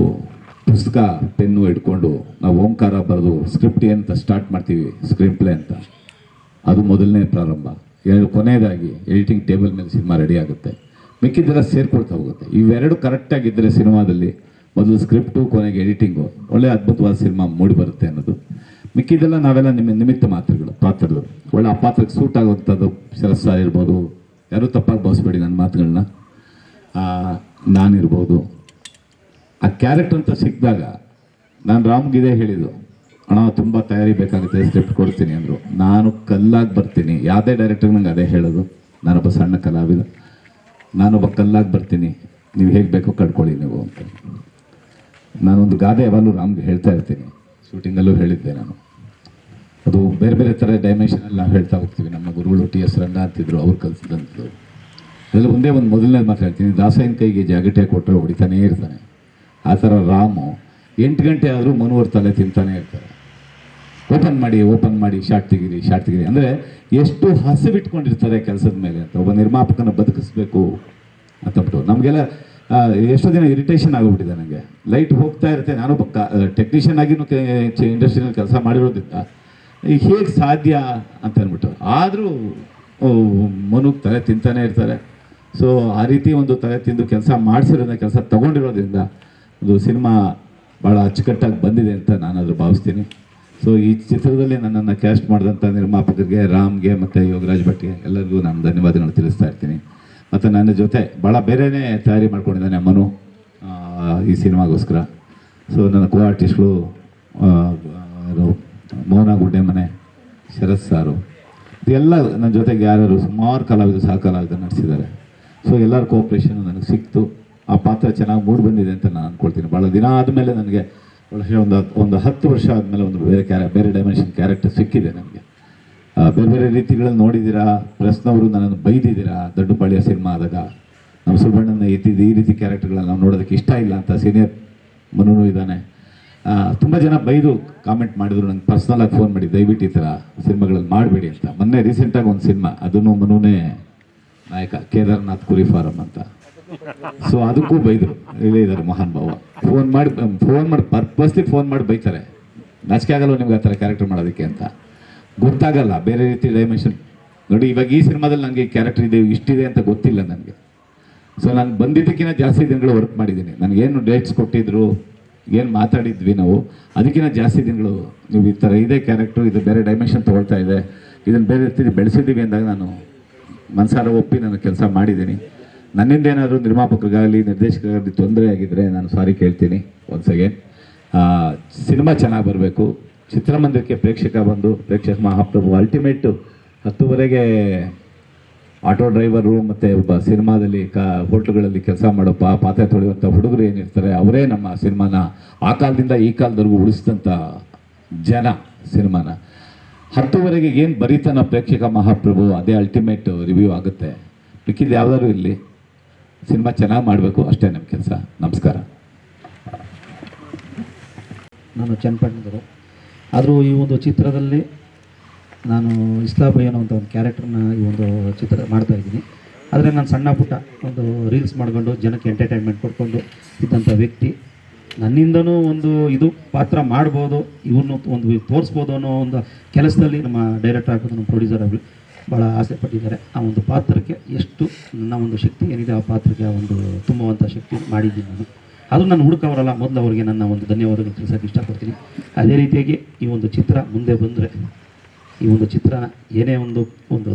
ಪುಸ್ತಕ ಪೆನ್ನು ಇಟ್ಕೊಂಡು ನಾವು ಓಂಕಾರ ಬರೆದು ಸ್ಕ್ರಿಪ್ಟ್ ಏನಂತ ಸ್ಟಾರ್ಟ್ ಮಾಡ್ತೀವಿ, ಸ್ಕ್ರೀನ್ ಪ್ಲೇ ಅಂತ, ಅದು ಮೊದಲನೇ ಪ್ರಾರಂಭ. ಕೊನೆಯದಾಗಿ ಎಡಿಟಿಂಗ್ ಟೇಬಲ್ ಮೇಲೆ ಸಿನಿಮಾ ರೆಡಿ ಆಗುತ್ತೆ. ಮಿಕ್ಕಿದ್ದೆಲ್ಲ ಸೇರ್ಕೊಳ್ತಾ ಹೋಗುತ್ತೆ. ಇವೆರಡು ಕರೆಕ್ಟಾಗಿದ್ದರೆ ಸಿನಿಮಾದಲ್ಲಿ ಮೊದಲು ಸ್ಕ್ರಿಪ್ಟು, ಕೊನೆಗೆ ಎಡಿಟಿಂಗು, ಒಳ್ಳೆ ಅದ್ಭುತವಾದ ಸಿನಿಮಾ ಮೂಡಿ ಬರುತ್ತೆ ಅನ್ನೋದು. ಮಿಕ್ಕಿದ್ದೆಲ್ಲ ನಾವೆಲ್ಲ ನಿಮಿತ್ತ ಪಾತ್ರಗಳು ಒಳ್ಳೆ ಆ ಪಾತ್ರಕ್ಕೆ ಸೂಟ್ ಆಗುವಂಥದ್ದು. ಶರತ್ ಸಾರ್ ಇರ್ಬೋದು, ಯಾರೂ ತಪ್ಪಾಗಿ ಭಾವಿಸ್ಬೇಡಿ ನನ್ನ ಮಾತುಗಳನ್ನ, ನಾನಿರ್ಬೋದು. ಆ ಕ್ಯಾರೆಕ್ಟರ್ ಅಂತ ಸಿಕ್ಕಿದಾಗ ನಾನು ರಾಮ್ಗಿದೇ ಹೇಳಿದ್ದು, ಅಣ್ಣ ತುಂಬ ತಯಾರಿ ಬೇಕಾಗುತ್ತೆ, ಸ್ಕ್ರಿಪ್ಟ್ ಕೊಡ್ತೀನಿ ಅಂದರು. ನಾನು ಕಲ್ಲಾಗಿ ಬರ್ತೀನಿ, ಯಾವುದೇ ಡೈರೆಕ್ಟರ್ ನಂಗೆ ಅದೇ ಹೇಳೋದು. ನಾನೊಬ್ಬ ಸಣ್ಣ ಕಲಾವಿದ, ನಾನೊಬ್ಬ ಕಲ್ಲಾಗಿ ಬರ್ತೀನಿ, ನೀವು ಹೇಗೆ ಬೇಕೋ ಕಟ್ಕೊಳ್ಳಿ ನೀವು ಅಂತ. ನಾನೊಂದು ಗಾದೆ ಯಾವಾಗಲೂ ರಾಮ್ಗೆ ಹೇಳ್ತಾ ಇರ್ತೀನಿ, ಶೂಟಿಂಗಲ್ಲೂ ಹೇಳಿದ್ದೆ ನಾನು. ಅದು ಬೇರೆ ಬೇರೆ ಥರ ಡೈಮೆನ್ಷನಲ್ಲಿ ನಾವು ಹೇಳ್ತಾ ಹೋಗ್ತೀವಿ. ನಮ್ಮ ಗುರುಗಳು TS ರಂಗ ಅಂತಿದ್ರು, ಅವ್ರು ಕಲಿಸಿದಂಥದ್ದು. ಅದರಲ್ಲಿ ಒಂದೇ ಒಂದು ಮೊದಲನೇದು ಮಾತು ಹೇಳ್ತೀನಿ, ದಾಸಯ್ಯನ ಕೈಗೆ ಜಾಗಟೆ ಕೊಟ್ಟರೆ ಹೊಡಿತಾನೇ ಇರ್ತಾನೆ. ಆ ಥರ ರಾಮು 8 ಗಂಟೆ ಆದರೂ ಮನೋವ್ರ ತಲೆ ತಿಂತಾನೆ ಇರ್ತಾರೆ. ಓಪನ್ ಮಾಡಿ ಶಾರ್ಟ್ ತೆಗೀರಿ ಅಂದರೆ ಎಷ್ಟು ಹಸಿಬಿಟ್ಕೊಂಡಿರ್ತಾರೆ ಕೆಲಸದ ಮೇಲೆ ಅಂತ. ಒಬ್ಬ ನಿರ್ಮಾಪಕನ ಬದುಕಿಸ್ಬೇಕು ಅಂತಬಿಟ್ಟು ನಮಗೆಲ್ಲ ಎಷ್ಟೋ ದಿನ ಇರಿಟೇಷನ್ ಆಗೋಗ್ಬಿಟ್ಟಿದೆ ನನಗೆ. ಲೈಟ್ ಹೋಗ್ತಾ ಇರುತ್ತೆ, ನಾನೊಬ್ಬ ಟೆಕ್ನಿಷಿಯನ್ ಆಗಿನೂ ಇಂಡಸ್ಟ್ರಿಯಲ್ಲಿ ಕೆಲಸ ಮಾಡಿರೋದ್ರಿಂದ ಹೇಗೆ ಸಾಧ್ಯ ಅಂತ ಅಂದ್ಬಿಟ್ಟು. ಆದರೂ ಮನುಗೆ ತಲೆ ತಿಂತಾನೆ ಇರ್ತಾರೆ. ಸೊ ಆ ರೀತಿ ಒಂದು ತಲೆ ತಿಂದು ಕೆಲಸ ಮಾಡಿಸಿರೋದ್ರಿಂದ, ಕೆಲಸ ತೊಗೊಂಡಿರೋದ್ರಿಂದ ಒಂದು ಸಿನಿಮಾ ಭಾಳ ಅಚ್ಚುಕಟ್ಟಾಗಿ ಬಂದಿದೆ ಅಂತ ನಾನಾದರೂ ಭಾವಿಸ್ತೀನಿ. ಸೊ ಈ ಚಿತ್ರದಲ್ಲಿ ನನ್ನನ್ನು ಕ್ಯಾಸ್ಟ್ ಮಾಡಿದಂಥ ನಿರ್ಮಾಪಕರಿಗೆ, ರಾಮ್ಗೆ ಮತ್ತು ಯೋಗರಾಜ್ ಭಟ್ಗೆ ಎಲ್ಲರಿಗೂ ನಾನು ಧನ್ಯವಾದಗಳು ತಿಳಿಸ್ತಾ ಇರ್ತೀನಿ. ಮತ್ತು ನನ್ನ ಜೊತೆ ಭಾಳ ಬೇರೆಯೇ ತಯಾರಿ ಮಾಡ್ಕೊಂಡಿದ್ದಾನೆ ಮನು ಈ ಸಿನಿಮಾಗೋಸ್ಕರ. ಸೊ ನನ್ನ ಕೋ ಆರ್ಟಿಸ್ಟ್ಗಳು ಮೌನಗುಡ್ಡೆ ಮನೆ, ಶರತ್ ಸಾರು, ಇದೆಲ್ಲ ನನ್ನ ಜೊತೆಗೆ ಯಾರು ಸುಮಾರು ಸಹ ಕಲಾವಿದರು ನಡೆಸಿದ್ದಾರೆ. ಸೊ ಎಲ್ಲರ ಕೋಆಪ್ರೇಷನ್ ನನಗೆ ಸಿಕ್ತು. ಆ ಪಾತ್ರ ಚೆನ್ನಾಗಿ ಮೂಡಿ ಬಂದಿದೆ ಅಂತ ನಾನು ಅಂದ್ಕೊಳ್ತೀನಿ. ಭಾಳ ದಿನ ಆದಮೇಲೆ ನನಗೆ ಬಹುಶಃ ಒಂದು 10 ವರ್ಷ ಆದಮೇಲೆ ಒಂದು ಬೇರೆ ಡೈಮೆನ್ಷನ್ ಕ್ಯಾರೆಕ್ಟರ್ ಸಿಕ್ಕಿದೆ ನನಗೆ. ಬೇರೆ ಬೇರೆ ರೀತಿಗಳಲ್ಲಿ ನೋಡಿದ್ದೀರಾ, ಪ್ರೆಸ್ನವರು ನನ್ನನ್ನು ಬೈದಿದ್ದೀರಾ. ದೊಡ್ಡಪಾಳ್ಯ ಸಿನಿಮಾ ಆದಾಗ ನಮ್ಮ ಸುಬ್ಬಣ್ಣನ ಎತ್ತಿದ್ದು ಈ ರೀತಿ ಕ್ಯಾರೆಕ್ಟರ್ಗಳನ್ನ ನಾವು ನೋಡೋದಕ್ಕೆ ಇಷ್ಟ ಇಲ್ಲ ಅಂತ ಸೀನಿಯರ್ ಮನೂ ಇದ್ದಾನೆ. ತುಂಬ ಜನ ಬೈದು ಕಾಮೆಂಟ್ ಮಾಡಿದ್ರು, ನಂಗೆ ಪರ್ಸ್ನಲಾಗಿ ಫೋನ್ ಮಾಡಿ ದಯವಿಟ್ಟು ಈ ಥರ ಸಿನಿಮಾಗಳಲ್ಲಿ ಮಾಡಬೇಡಿ ಅಂತ. ಮೊನ್ನೆ ರೀಸೆಂಟಾಗಿ ಒಂದು ಸಿನಿಮಾ, ಅದನ್ನು ಮನೂನೇ ನಾಯಕ, ಕೇದಾರ್ನಾಥ್ ಕುರಿ ಫಾರಂ ಅಂತ. ಸೊ ಅದಕ್ಕೂ ಬೈದರು, ಇಲ್ಲೇ ಇದ್ದಾರೆ ಮಹಾನ್ ಭಾವ. ಫೋನ್ ಮಾಡಿ ಪರ್ಪಸ್ಲಿ ಫೋನ್ ಮಾಡಿ ಬೈತಾರೆ. ನಾಚಿಕೆ ಆಗಲ್ಲ ನಿಮ್ಗೆ ಆ ಥರ ಕ್ಯಾರೆಕ್ಟರ್ ಮಾಡೋದಕ್ಕೆ ಅಂತ. ಗೊತ್ತಾಗಲ್ಲ ಬೇರೆ ರೀತಿ ಡೈಮೆನ್ಷನ್. ನೋಡಿ ಇವಾಗ ಈ ಸಿನಿಮಾದಲ್ಲಿ ನನಗೆ ಕ್ಯಾರೆಕ್ಟರ್ ಇದೆ ಇಷ್ಟಿದೆ ಅಂತ ಗೊತ್ತಿಲ್ಲ ನನಗೆ. ಸೊ ನಾನು ಬಂದಿದ್ದಕ್ಕಿಂತ ಜಾಸ್ತಿ ದಿನಗಳು ವರ್ಕ್ ಮಾಡಿದ್ದೀನಿ. ನನಗೇನು ಡೇಟ್ಸ್ ಕೊಟ್ಟಿದ್ರು, ಏನು ಮಾತಾಡಿದ್ವಿ ನಾವು, ಅದಕ್ಕಿಂತ ಜಾಸ್ತಿ ದಿನಗಳು ನೀವು ಈ ಥರ ಇದೇ ಕ್ಯಾರೆಕ್ಟ್ರು, ಇದು ಬೇರೆ ಡೈಮೆನ್ಷನ್ ತೊಗೊಳ್ತಾ ಇದೆ, ಇದನ್ನು ಬೇರೆ ರೀತಿ ಬೆಳೆಸಿದ್ದೀವಿ ಅಂದಾಗ ನಾನು ಮನಸಾರ ಒಪ್ಪಿ ನಾನು ಕೆಲಸ ಮಾಡಿದ್ದೀನಿ. ನನ್ನಿಂದ ಏನಾದರೂ ನಿರ್ಮಾಪಕರಿಗಾಗಲಿ ನಿರ್ದೇಶಕರಿಗಾಗಲಿ ತೊಂದರೆ ಆಗಿದ್ದರೆ ನಾನು ಸಾರಿ ಕೇಳ್ತೀನಿ. ಒನ್ಸ್ ಅಗೇನ್ ಸಿನಿಮಾ ಚೆನ್ನಾಗಿ ಬರಬೇಕು. ಚಿತ್ರಮಂದಿರಕ್ಕೆ ಪ್ರೇಕ್ಷಕ ಮಹಾಪ್ರಭು ಅಲ್ಟಿಮೇಟು 10:30ಗೆ ಆಟೋ ಡ್ರೈವರು ಮತ್ತು ಒಬ್ಬ ಸಿನಿಮಾದಲ್ಲಿ ಹೋಟ್ಲುಗಳಲ್ಲಿ ಕೆಲಸ ಮಾಡೋ ಪಾತ್ರೆ ತೊಳೆಯುವಂಥ ಹುಡುಗರು ಏನಿರ್ತಾರೆ ಅವರೇ ನಮ್ಮ ಸಿನಿಮಾನ ಆ ಕಾಲದಿಂದ ಈ ಕಾಲದವರೆಗೂ ಉಳಿಸಿದಂಥ ಜನ. ಸಿನಿಮಾನ 10:30ಗೆ ಏನು ಬರೀತಾನ ಪ್ರೇಕ್ಷಕ ಮಹಾಪ್ರಭು, ಅದೇ ಅಲ್ಟಿಮೇಟ್ ರಿವ್ಯೂ ಆಗುತ್ತೆ. ಮಿಕ್ಕಿದ್ದು ಯಾವ್ದಾದ್ರು ಇಲ್ಲಿ ಸಿನಿಮಾ ಚೆನ್ನಾಗಿ ಮಾಡಬೇಕು, ಅಷ್ಟೇ ನಮ್ಮ ಕೆಲಸ. ನಮಸ್ಕಾರ. ನಾನು ಚನ್ನಪಟ್ಟಣದವರು. ಆದರೂ ಈ ಒಂದು ಚಿತ್ರದಲ್ಲಿ ನಾನು ಇಸ್ಲಾಬೈ ಅನ್ನೋ ಒಂದು ಕ್ಯಾರೆಕ್ಟರ್ನ ಈ ಒಂದು ಚಿತ್ರ ಮಾಡ್ತಾಯಿದ್ದೀನಿ. ಆದರೆ ನಾನು ಸಣ್ಣ ಪುಟ್ಟ ಒಂದು ರೀಲ್ಸ್ ಮಾಡ್ಕೊಂಡು ಜನಕ್ಕೆ ಎಂಟರ್ಟೈನ್ಮೆಂಟ್ ಕೊಟ್ಕೊಂಡು ಇದ್ದಂಥ ವ್ಯಕ್ತಿ. ನನ್ನಿಂದನೂ ಒಂದು ಇದು ಪಾತ್ರ ಮಾಡ್ಬೋದು, ಇವನ್ನು ಒಂದು ತೋರಿಸ್ಬೋದು ಅನ್ನೋ ಒಂದು ಕೆಲಸದಲ್ಲಿ ನಮ್ಮ ಡೈರೆಕ್ಟರ್ ಆಗೋದು, ನಮ್ಮ ಪ್ರೊಡ್ಯೂಸರ್ ಆಗಲಿ ಭಾಳ ಆಸೆ ಪಟ್ಟಿದ್ದಾರೆ. ಆ ಒಂದು ಪಾತ್ರಕ್ಕೆ ಎಷ್ಟು ನನ್ನ ಒಂದು ಶಕ್ತಿ ಏನಿದೆ ಆ ಪಾತ್ರಕ್ಕೆ ಆ ಒಂದು ತುಂಬುವಂಥ ಶಕ್ತಿ ಮಾಡಿದ್ದೀನಿ ನಾನು. ಅದು ನಾನು ಹುಡುಕವರಲ್ಲ, ಮೊದಲು ಅವರಿಗೆ ನನ್ನ ಒಂದು ಧನ್ಯವಾದಗಳು ತಿಳಿಸೋಕ್ಕೆ ಇಷ್ಟಪಡ್ತೀನಿ. ಅದೇ ರೀತಿಯಾಗಿ ಈ ಒಂದು ಚಿತ್ರ ಮುಂದೆ ಬಂದರೆ, ಈ ಒಂದು ಚಿತ್ರ ಏನೇ ಒಂದು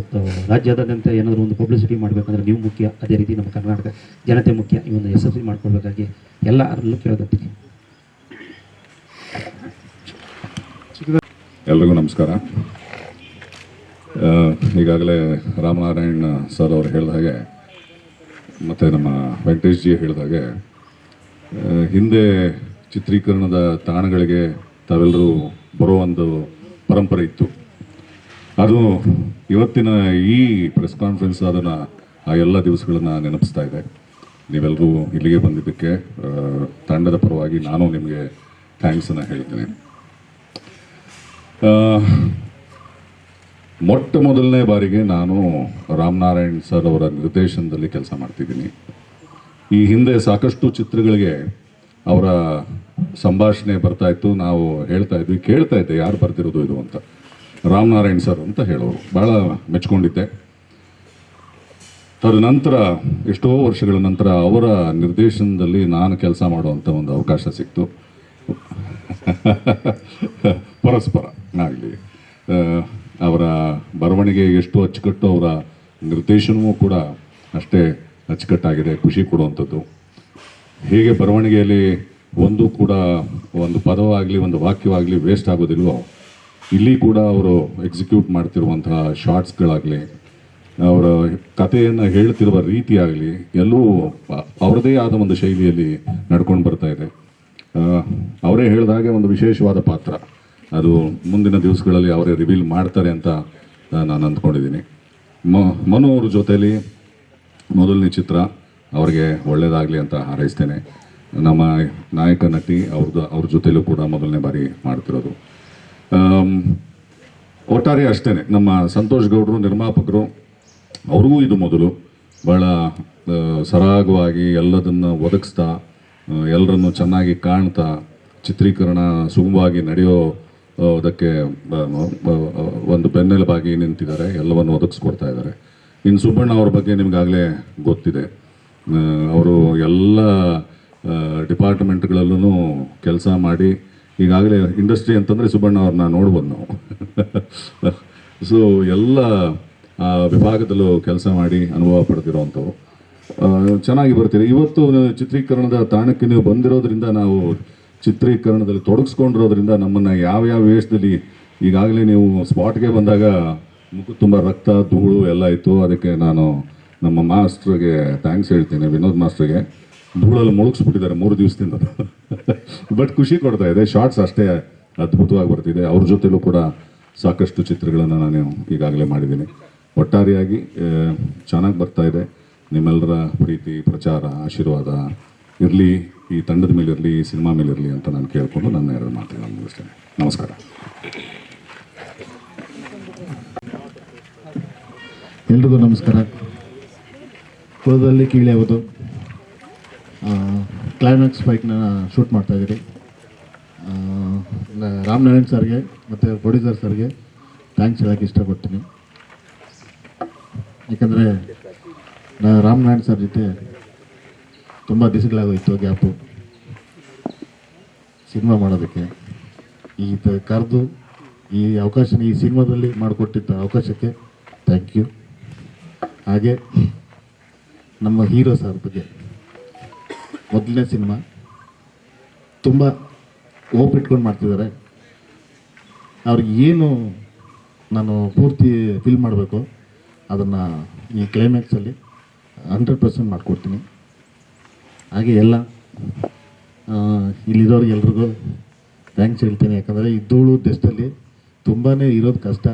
ರಾಜ್ಯಾದ್ಯಂತ ಏನಾದರೂ ಒಂದು ಪಬ್ಲಿಸಿಟಿ ಮಾಡಬೇಕಂದ್ರೆ ನೀವು ಮುಖ್ಯ, ಅದೇ ರೀತಿ ನಮ್ಮ ಕರ್ನಾಟಕ ಜನತೆ ಮುಖ್ಯ. ಈ ಒಂದು ಯಶಸ್ವಿ ಮಾಡ್ಕೊಳ್ಬೇಕಾಗಿ ಎಲ್ಲರಲ್ಲೂ ಕೇಳ್ಕೊತೀನಿ. ಎಲ್ರಿಗೂ ನಮಸ್ಕಾರ. ಈಗಾಗಲೇ ರಾಮನಾರಾಯಣ್ ಸರ್ ಅವರು ಹೇಳಿದ ಹಾಗೆ ಮತ್ತು ನಮ್ಮ ವೆಂಕಟೇಶ್ ಜಿ ಹೇಳಿದ ಹಾಗೆ, ಹಿಂದೆ ಚಿತ್ರೀಕರಣದ ತಾಣಗಳಿಗೆ ತಾವೆಲ್ಲರೂ ಬರೋ ಒಂದು ಪರಂಪರೆ ಇತ್ತು. ಅದು ಇವತ್ತಿನ ಈ ಪ್ರೆಸ್ ಕಾನ್ಫರೆನ್ಸ್ ಅದನ್ನು ಆ ಎಲ್ಲ ದಿವಸಗಳನ್ನು ನೆನಪಿಸ್ತಾ ಇದೆ. ನೀವೆಲ್ಲರೂ ಇಲ್ಲಿಗೆ ಬಂದಿದ್ದಕ್ಕೆ ತಂಡದ ಪರವಾಗಿ ನಾನು ನಿಮಗೆ ಥ್ಯಾಂಕ್ಸನ್ನು ಹೇಳ್ತೀನಿ. ಮೊಟ್ಟ ಮೊದಲನೇ ಬಾರಿಗೆ ನಾನು ರಾಮನಾರಾಯಣ್ ಸರ್ ಅವರ ನಿರ್ದೇಶನದಲ್ಲಿ ಕೆಲಸ ಮಾಡ್ತಿದ್ದೀನಿ. ಈ ಹಿಂದೆ ಸಾಕಷ್ಟು ಚಿತ್ರಗಳಿಗೆ ಅವರ ಸಂಭಾಷಣೆ ಬರ್ತಾ ಇತ್ತು, ನಾವು ಹೇಳ್ತಾ ಇದ್ವಿ, ಕೇಳ್ತಾ ಇದ್ದೆ ಯಾರು ಬರ್ತಿರೋದು ಇದು ಅಂತ. ರಾಮನಾರಾಯಣ್ ಸರ್ ಅಂತ ಹೇಳೋರು, ಭಾಳ ಮೆಚ್ಕೊಂಡಿದ್ದೆ. ತದನಂತರ ಎಷ್ಟೋ ವರ್ಷಗಳ ನಂತರ ಅವರ ನಿರ್ದೇಶನದಲ್ಲಿ ನಾನು ಕೆಲಸ ಮಾಡುವಂಥ ಒಂದು ಅವಕಾಶ ಸಿಕ್ತು. ಪರಸ್ಪರ ಆಗಲಿ, ಅವರ ಬರವಣಿಗೆ ಎಷ್ಟು ಅಚ್ಚುಕಟ್ಟು, ಅವರ ನಿರ್ದೇಶನವೂ ಕೂಡ ಅಷ್ಟೇ ಅಚ್ಚುಕಟ್ಟಾಗಿದೆ, ಖುಷಿ ಕೊಡುವಂಥದ್ದು. ಹೇಗೆ ಬರವಣಿಗೆಯಲ್ಲಿ ಒಂದು ಕೂಡ ಒಂದು ಪದವಾಗಲಿ ಒಂದು ವಾಕ್ಯವಾಗಲಿ ವೇಸ್ಟ್ ಆಗೋದಿಲ್ವೋ, ಇಲ್ಲಿ ಕೂಡ ಅವರು ಎಕ್ಸಿಕ್ಯೂಟ್ ಮಾಡ್ತಿರುವಂತಹ ಶಾರ್ಟ್ಸ್ಗಳಾಗಲಿ, ಅವರ ಕಥೆಯನ್ನು ಹೇಳ್ತಿರುವ ರೀತಿ ಆಗಲಿ, ಎಲ್ಲವೂ ಅವರದೇ ಆದ ಒಂದು ಶೈಲಿಯಲ್ಲಿ ನಡ್ಕೊಂಡು ಬರ್ತಾ ಇದೆ. ಅವರೇ ಹೇಳಿದ ಹಾಗೆ ಒಂದು ವಿಶೇಷವಾದ ಪಾತ್ರ, ಅದು ಮುಂದಿನ ದಿವಸಗಳಲ್ಲಿ ಅವರೇ ರಿವೀಲ್ ಮಾಡ್ತಾರೆ ಅಂತ ನಾನು ಅಂದ್ಕೊಂಡಿದ್ದೀನಿ. ಮನು ಅವ್ರ ಜೊತೆಯಲ್ಲಿ ಮೊದಲನೇ ಚಿತ್ರ, ಅವರಿಗೆ ಒಳ್ಳೆಯದಾಗಲಿ ಅಂತ ಹಾರೈಸ್ತೇನೆ. ನಮ್ಮ ನಾಯಕ ನಟಿ ಅವ್ರ ಜೊತೆಲೂ ಕೂಡ ಮೊದಲನೇ ಬಾರಿ ಮಾಡ್ತಿರೋದು. ಒಟ್ಟಾರೆ ಅಷ್ಟೇ, ನಮ್ಮ ಸಂತೋಷ್ ಗೌಡರು ನಿರ್ಮಾಪಕರು, ಅವ್ರಿಗೂ ಇದು ಮೊದಲು. ಭಾಳ ಸರಾಗವಾಗಿ ಎಲ್ಲದನ್ನು ಒದಗಿಸ್ತಾ, ಎಲ್ಲರನ್ನು ಚೆನ್ನಾಗಿ ಕಾಣ್ತಾ, ಚಿತ್ರೀಕರಣ ಸುಗಮವಾಗಿ ನಡೆಯೋದಕ್ಕೆ ಒಂದು ಬೆನ್ನೆಲುಬಾಗಿ ನಿಂತಿದ್ದಾರೆ, ಎಲ್ಲವನ್ನು ಒದಗಿಸ್ಕೊಡ್ತಾ ಇದ್ದಾರೆ. ಇನ್ನು ಸುಬ್ಬಣ್ಣ ಅವ್ರ ಬಗ್ಗೆ ನಿಮಗಾಗಲೇ ಗೊತ್ತಿದೆ. ಅವರು ಎಲ್ಲ ಡಿಪಾರ್ಟ್ಮೆಂಟ್ಗಳಲ್ಲೂ ಕೆಲಸ ಮಾಡಿ ಈಗಾಗಲೇ ಇಂಡಸ್ಟ್ರಿ ಅಂತಂದರೆ ಸುಬ್ಬಣ್ಣ ಅವ್ರನ್ನ ನೋಡ್ಬೋದು ನಾವು. ಸೊ ಎಲ್ಲ ವಿಭಾಗದಲ್ಲೂ ಕೆಲಸ ಮಾಡಿ ಅನುಭವ ಪಡೆದಿರೋವಂಥವು, ಚೆನ್ನಾಗಿ ಬರ್ತೀರಿ. ಇವತ್ತು ಚಿತ್ರೀಕರಣದ ತಾಣಕ್ಕೆ ನೀವು ಬಂದಿರೋದ್ರಿಂದ, ನಾವು ಚಿತ್ರೀಕರಣದಲ್ಲಿ ತೊಡಗಿಸ್ಕೊಂಡಿರೋದ್ರಿಂದ ನಮ್ಮನ್ನು ಯಾವ್ಯಾವ ವೇಷದಲ್ಲಿ, ಈಗಾಗಲೇ ನೀವು ಸ್ಪಾಟ್ಗೆ ಬಂದಾಗ ಮುಖ ತುಂಬ ರಕ್ತ ಧೂಳು ಎಲ್ಲ ಇತ್ತು. ಅದಕ್ಕೆ ನಾನು ನಮ್ಮ ಮಾಸ್ಟ್ರಿಗೆ ಥ್ಯಾಂಕ್ಸ್ ಹೇಳ್ತೀನಿ, ವಿನೋದ್ ಮಾಸ್ಟ್ರಿಗೆ. ಧೂಳಲ್ಲಿ ಮುಳುಗಿಸ್ಬಿಟ್ಟಿದ್ದಾರೆ 3 ದಿವಸದಿಂದ. ಬಟ್ ಖುಷಿ ಕೊಡ್ತಾ ಇದೆ. ಶಾರ್ಟ್ಸ್ ಅಷ್ಟೇ ಅದ್ಭುತವಾಗಿ ಬರ್ತಿದೆ. ಅವ್ರ ಜೊತೆಲೂ ಕೂಡ ಸಾಕಷ್ಟು ಚಿತ್ರಗಳನ್ನು ನಾನು ಈಗಾಗಲೇ ಮಾಡಿದ್ದೀನಿ. ಒಟ್ಟಾರೆಯಾಗಿ ಚೆನ್ನಾಗಿ ಬರ್ತಾ ಇದೆ. ನಿಮ್ಮೆಲ್ಲರ ಪ್ರೀತಿ, ಪ್ರಚಾರ, ಆಶೀರ್ವಾದ ಇರಲಿ, ಈ ತಂಡದ ಮೇಲಿರಲಿ, ಈ ಸಿನಿಮಾ ಮೇಲಿರಲಿ ಅಂತ ನಾನು ಕೇಳಿಕೊಂಡು ನನ್ನ 2 ಮಾತುಗಳನ್ನು ಮುಗಿಸ್ತೇನೆ. ನಮಸ್ಕಾರ. ಎಲ್ರಿಗೂ ನಮಸ್ಕಾರ. ಕುಳದಲ್ಲಿ ಕೀಳಿಯಾವುದು ಕ್ಲೈಮ್ಯಾಕ್ಸ್ ಫೈಟ್ನ ಶೂಟ್ ಮಾಡ್ತಾಯಿದ್ದೀರಿ. ರಾಮನಾರಾಯಣ್ ಸರ್ಗೆ ಮತ್ತು ಪ್ರೊಡ್ಯೂಸರ್ ಸರ್ಗೆ ಥ್ಯಾಂಕ್ಸ್ ಹೇಳೋಕ್ಕೆ ಇಷ್ಟಪಡ್ತೀನಿ. ಯಾಕಂದರೆ ನಾನು ರಾಮನಾರಾಯಣ್ ಸರ್ ಜೊತೆ ತುಂಬ ದಿವಸಗಳಾಗೋಯಿತು ಗ್ಯಾಪು ಸಿನಿಮಾ ಮಾಡೋದಕ್ಕೆ. ಈ ಕರೆದು ಈ ಅವಕಾಶನ ಈ ಸಿನಿಮಾದಲ್ಲಿ ಮಾಡಿಕೊಟ್ಟಿದ್ದ ಅವಕಾಶಕ್ಕೆ ಥ್ಯಾಂಕ್ ಯು. ಹಾಗೆ ನಮ್ಮ ಹೀರೋ ಸರ್ ಬಗ್ಗೆ ಮೊದಲನೇ ಸಿನಿಮಾ ತುಂಬ ಹೋಪ್ ಇಟ್ಕೊಂಡು ಮಾಡ್ತಿದ್ದಾರೆ. ಅವ್ರಿಗೆ ಏನು ನಾನು ಪೂರ್ತಿ ಫಿಲ್ ಮಾಡಬೇಕು ಅದನ್ನು ಈ ಕ್ಲೈಮ್ಯಾಕ್ಸಲ್ಲಿ 100% ಮಾಡಿಕೊಡ್ತೀನಿ. ಹಾಗೆ ಎಲ್ಲ ಇಲ್ಲಿರೋರಿಗೆ ಎಲ್ರಿಗೂ ಥ್ಯಾಂಕ್ಸ್ ಹೇಳ್ತೀನಿ. ಯಾಕಂದರೆ ಈ ಧೂಳು ದೇಶದಲ್ಲಿ ತುಂಬಾ ಇರೋದು ಕಷ್ಟ.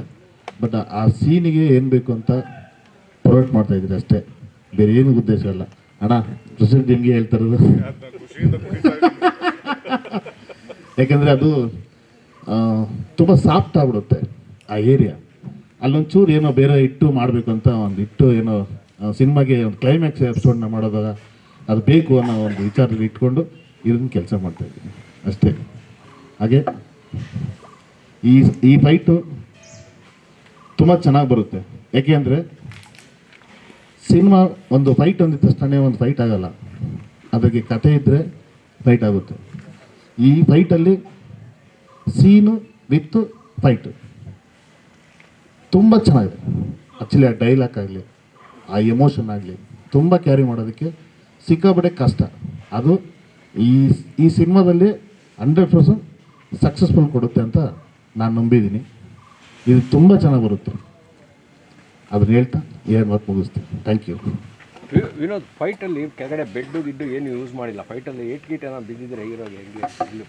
ಬಟ್ ಆ ಸೀನಿಗೆ ಏನು ಬೇಕು ಅಂತ ಪ್ರೊವೈಡ್ ಮಾಡ್ತಾಯಿದ್ದೀರಿ ಅಷ್ಟೇ, ಬೇರೆ ಏನು ಉದ್ದೇಶ ಇಲ್ಲ. ಅಣ್ಣ ಪ್ರಸಿದ್ಧ ಹೆಂಗೆ ಹೇಳ್ತಾರದು, ಯಾಕಂದರೆ ಅದು ತುಂಬ ಸಾಫ್ಟ್ ಆಗ್ಬಿಡುತ್ತೆ ಆ ಏರಿಯಾ. ಅಲ್ಲೊಂಚೂರು ಏನೋ ಬೇರೆ ಇಟ್ಟು ಮಾಡಬೇಕು ಅಂತ ಒಂದು ಇಟ್ಟು ಏನೋ ಸಿನಿಮಾಗೆ ಒಂದು ಕ್ಲೈಮ್ಯಾಕ್ಸ್ ಎಪಿಸೋಡ್ನ ಮಾಡೋದಾಗ ಅದು ಬೇಕು ಅನ್ನೋ ಒಂದು ವಿಚಾರದಲ್ಲಿ ಇಟ್ಕೊಂಡು ಇದನ್ನು ಕೆಲಸ ಮಾಡ್ತಾಯಿದ್ದೀನಿ ಅಷ್ಟೇ. ಹಾಗೆ ಈ ಫೈಟು ತುಂಬ ಚೆನ್ನಾಗಿ ಬರುತ್ತೆ. ಯಾಕೆ ಅಂದರೆ ಸಿನಿಮಾ ಒಂದು ಫೈಟ್ ಅಂದಿದ ತಕ್ಷಣ ಒಂದು ಫೈಟ್ ಆಗಲ್ಲ, ಅದಕ್ಕೆ ಕಥೆ ಇದ್ದರೆ ಫೈಟ್ ಆಗುತ್ತೆ. ಈ ಫೈಟಲ್ಲಿ ಸೀನು ವಿತ್ ಫೈಟು ತುಂಬ ಚೆನ್ನಾಗಿದೆ. ಆ್ಯಕ್ಚುಲಿ ಆ ಡೈಲಾಗ್ ಆಗಲಿ, ಆ ಎಮೋಷನ್ ಆಗಲಿ ತುಂಬ ಕ್ಯಾರಿ ಮಾಡೋದಕ್ಕೆ ಸಿಕ್ಕಾಪಟ್ಟೆ ಕಷ್ಟ. ಅದು ಈ ಸಿನಿಮಾದಲ್ಲಿ 100% ಸಕ್ಸಸ್ಫುಲ್ ಕೊಡುತ್ತೆ ಅಂತ ನಾನು ನಂಬಿದ್ದೀನಿ. ಇದು ತುಂಬ ಚೆನ್ನಾಗಿ ಬರುತ್ತೆ. ಅದನ್ನ ಹೇಳ್ತಾ ಏನು ಮಾತು ಮುಗಿಸ್ತೀನಿ. Thank you. ವಿನೋದ್, ಫೈಟಲ್ಲಿ ಕೆಳಗಡೆ ಬೆಡ್ಡು ಗಿಡ್ಡು ಏನು ಯೂಸ್ ಮಾಡಿಲ್ಲ. ಫೈಟಲ್ಲಿ ಏಟ್ ಏನೋ ಬಿದ್ದಿದ್ರೆ ಹೀರೋಗೆ ಹೆಂಗೆ